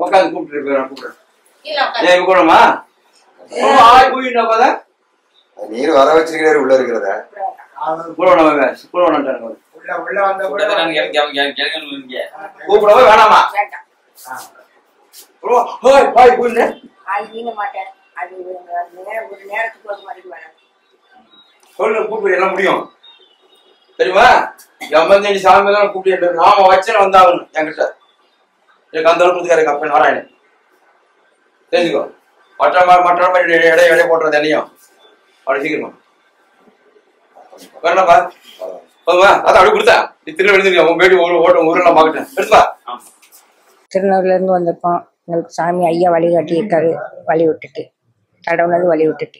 உட்காந்து கூப்பிட்டு கூடமா நீர் வர வச்சிருக்கிறாரு உள்ள இருக்கிறத கூப்பிடவே வேணாமா? சொல்லு கூப்பிடு எல்லாம் முடியும் தெரியுமா? எம்பந்தேடி சாமி தான் கூப்பிட்டு நாம வச்சன வந்தாகணும் என்கிட்ட. எனக்கு அந்த அளவுக்கு இருக்காரு அப்ப நாராயணன் தெரிஞ்சுக்கோ. மற்ற இடைய போட்டுறது என்னையும் அப்படி சீக்கிரமா வரலப்பா போதுமா? அதான் அப்படி கொடுத்தா நீ திரும்ப எழுதுங்க. உங்க பேட்டி ஓட்டம் ஊரெல்லாம் பாக்கட்டேன் எடுத்துப்பா. திருநூர்ல இருந்து வந்திருக்கோம். எங்களுக்கு சாமி ஐயா வழிகாட்டி இருக்காரு, வழி விட்டுட்டு கடவுளது வழி விட்டுட்டு.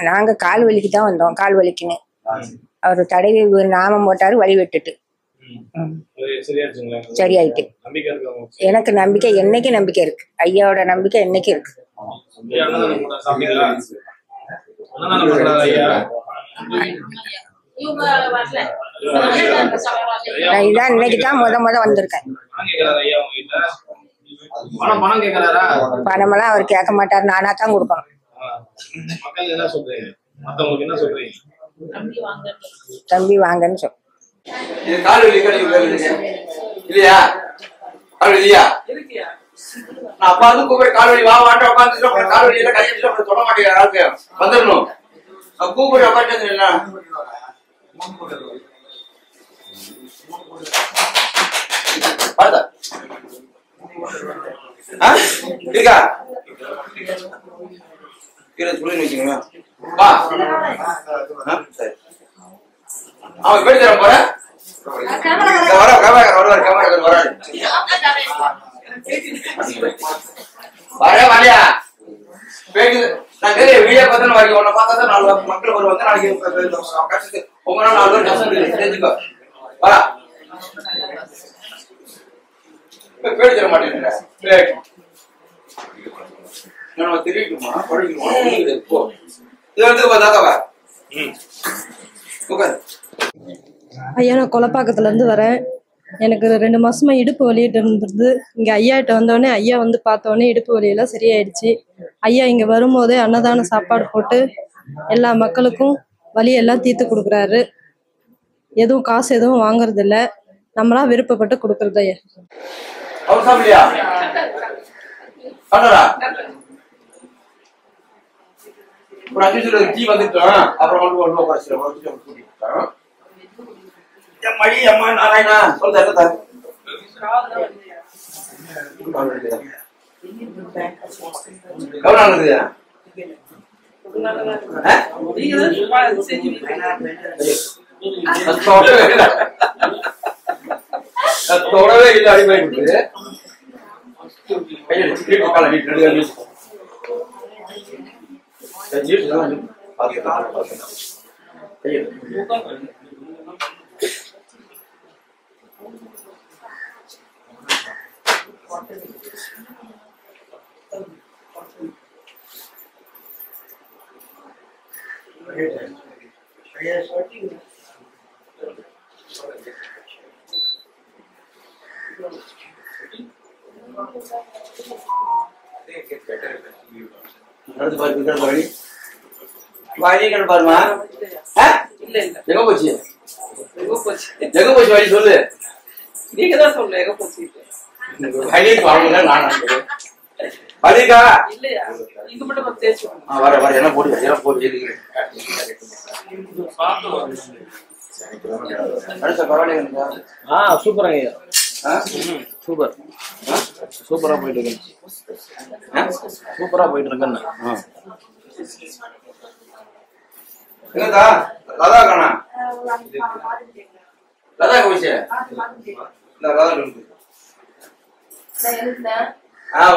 நாங்க கால் வலிக்கு தான் வந்தோம், கால் வலிக்குன்னு அவரு தடவி நாமம் போட்டாரு, வழி விட்டுட்டு சரியாயிட்டு. எனக்கு நம்பிக்கை என்னைக்கு நம்பிக்கை இருக்கு, ஐயாவோட நம்பிக்கை என்னைக்கு இருக்கு. நான் இதான் இன்னைக்கு தான் முத வந்திருக்கேன். பணமெல்லாம் அவர் கேட்க மாட்டாரு, நானா தான் கொடுக்கணும். தம்பி வாங்கன்னு சொல். இல்லையா நான் அப்பா வந்து கூப்பிட்டு கால்வழி வா மாட்டேன் உட்காந்து கால்வழி எல்லாம் கையை சொல்ல மாட்டேங்க வந்துடணும். கூப்பிட்டு உட்காந்து என்ன இருக்கா சொல்லி வச்சுக்கோங்க. வா சரி அவன் பேடி தர போற வரையா பேடி. நான் வீடியோ பார்த்தா வரைக்கும் உன்னை பார்த்தா தான் 4 மக்கள் வருவாங்க. நாளைக்கு உங்க 4 பேர் கஷ்டம் தெரிஞ்சுக்கோ. வரா பேடி தர மாட்டேன் தெரியுமா படிக்கணுமா இதை வந்து பார்த்தாக்கா. ஐயா நான் கொலப்பாக்கத்துல இருந்து வரேன். எனக்கு 2 மாசமா இடுப்பு வலிட்டு இருந்தது. இங்க ஐயாட்ட வந்தோடனே ஐயா வந்து பார்த்தோடனே இடுப்பு வலியெல்லாம் சரியாயிடுச்சு. ஐயா இங்க வரும்போதே அன்னதான சாப்பாடு போட்டு எல்லா மக்களுக்கும் வலியெல்லாம் தீர்த்து கொடுக்குறாரு. எதுவும் காசு எதுவும் வாங்குறது இல்லை, நம்மளா விருப்பப்பட்டு கொடுக்கறது. ஐயா ஒரு 5 நிமிஷம் டீ வந்துட்டோம். அப்புறம் மணி அம்மா நாராயணா சொல்லுங்க. கவனம் தொடவே இல்லை அடிமைட்டு பாருமா எங்க போச்சு எங்க போச்சு வழி சொல்லு. நீங்க தான் சொல்லு எங்க போச்சு. வலிக்கா இல்லையா இங்க மட்டும் தேய்ச்சி வர வர என்ன போடு என்ன போடு சூப்பராங்க. சூப்பர் சூப்பரா போயிட்டு இருக்கு. சூப்பரா போயிட்டு இருக்குன்னு. எங்கதா லதா காணா லதா போச்சு லதா இருக்கு.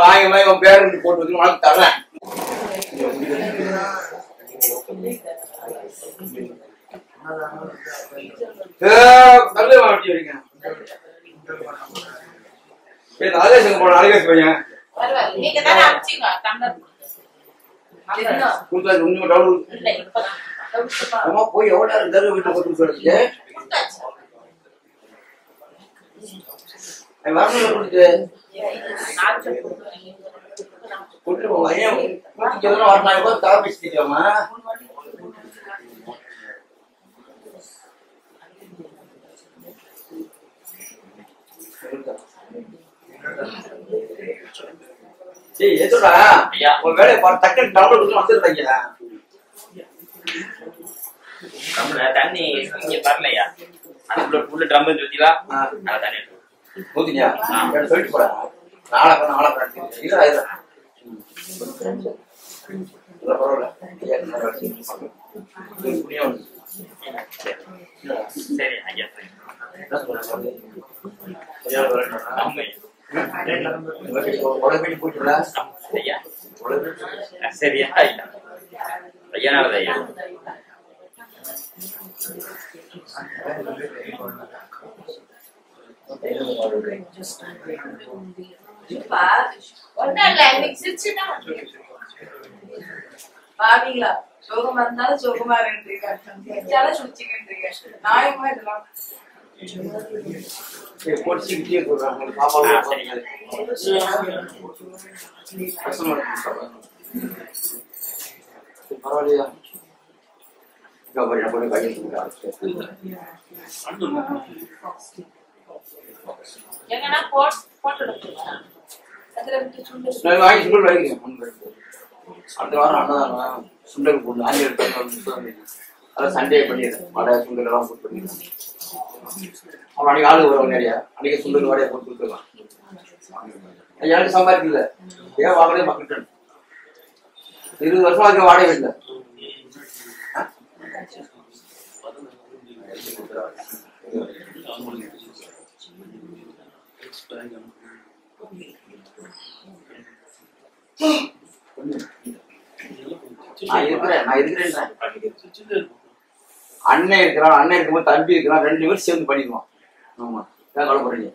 வாங்கி வாங்கி உன் பேரு போட்டு வந்து உனக்கு தர்றேன். நாளைக்கு பையன் போய் எவ்வளவு வீட்டை கொடுத்து சொல்லிட்டு கொடுத்து தாப்பிச்சிக்கலாமா எதுடா உன் வேலையை டக்குன்னு டவுன் கொடுத்து வந்துருந்தாங்க. தண்ணி இங்க வரலையா? அதுக்குள்ள ட்ரம் ஊத்திவா தண்ணி ஊத்தினியா சொல்லிட்டு போறேன். நாளை பரவாயில்ல சரி ஐயா சரியா ஐயா ஐயா ஐயா பாவீங்களா சோகமா இருந்தாலும் சோகமா இருந்தீங்க சுடிச்சுக்கின்றீங்க நாயமா இதெல்லாம் பரவாயில்லையா எங்கன்னா போட்டு அடுத்த வாரம் அண்ணன் சுண்டல் போட்டு ஆங்கில சண்டே பண்ணிடுறேன். வடை சுண்டல் எல்லாம் போட்டு பண்ணிடுறேன். அவன் அன்னைக்கு ஆளு வருவாங்க நிறையா. அன்னைக்கு சுண்டல் வடையை போட்டு கொடுத்துருவான். எனக்கு சம்பாதிக்கல ஏன் வாங்கலே மக்கள் 20 வருஷமா இருக்க வாடகை இல்லை. அண்ணன் இருக்கிறான், அண்ணன் இருக்கும்போது தம்பி இருக்கிறான், 2 பேரும் சேர்ந்து பண்ணிடுவான். ஆமா ஏன் கவலைப்படுறீங்க?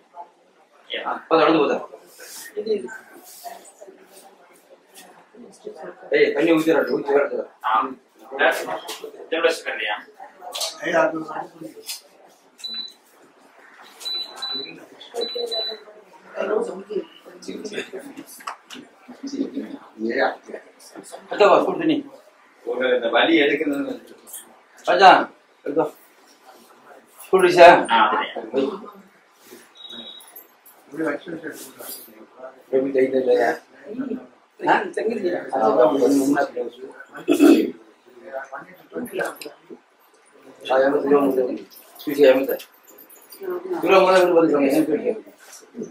அப்ப நடந்து போத தண்ணி ஊத்தி ஊத்தி இந்த வலி எடுக்கிறது எடுத்தோம் குடிச்சா எப்படி தைத்த இல்லையா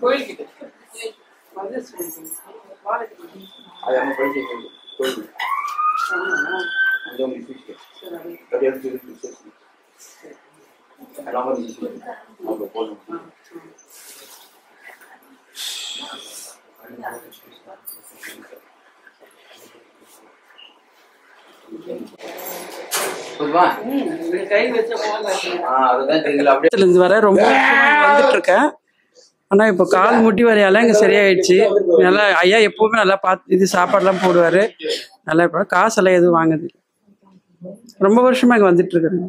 கோயில்கிட்ட இருந்து வர ரொம்ப வந்துட்டு இருக்கேன். ஆனால் இப்போ கால் முட்டி வரையால இங்கே சரியாயிடுச்சு. நல்லா ஐயா எப்பவுமே நல்லா பார்த்து இது சாப்பாடுலாம் போடுவார். நல்லா இப்போ காசெல்லாம் எதுவும் வாங்குது. ரொம்ப வருஷமா இங்கே வந்துட்டு இருக்கிறேன்.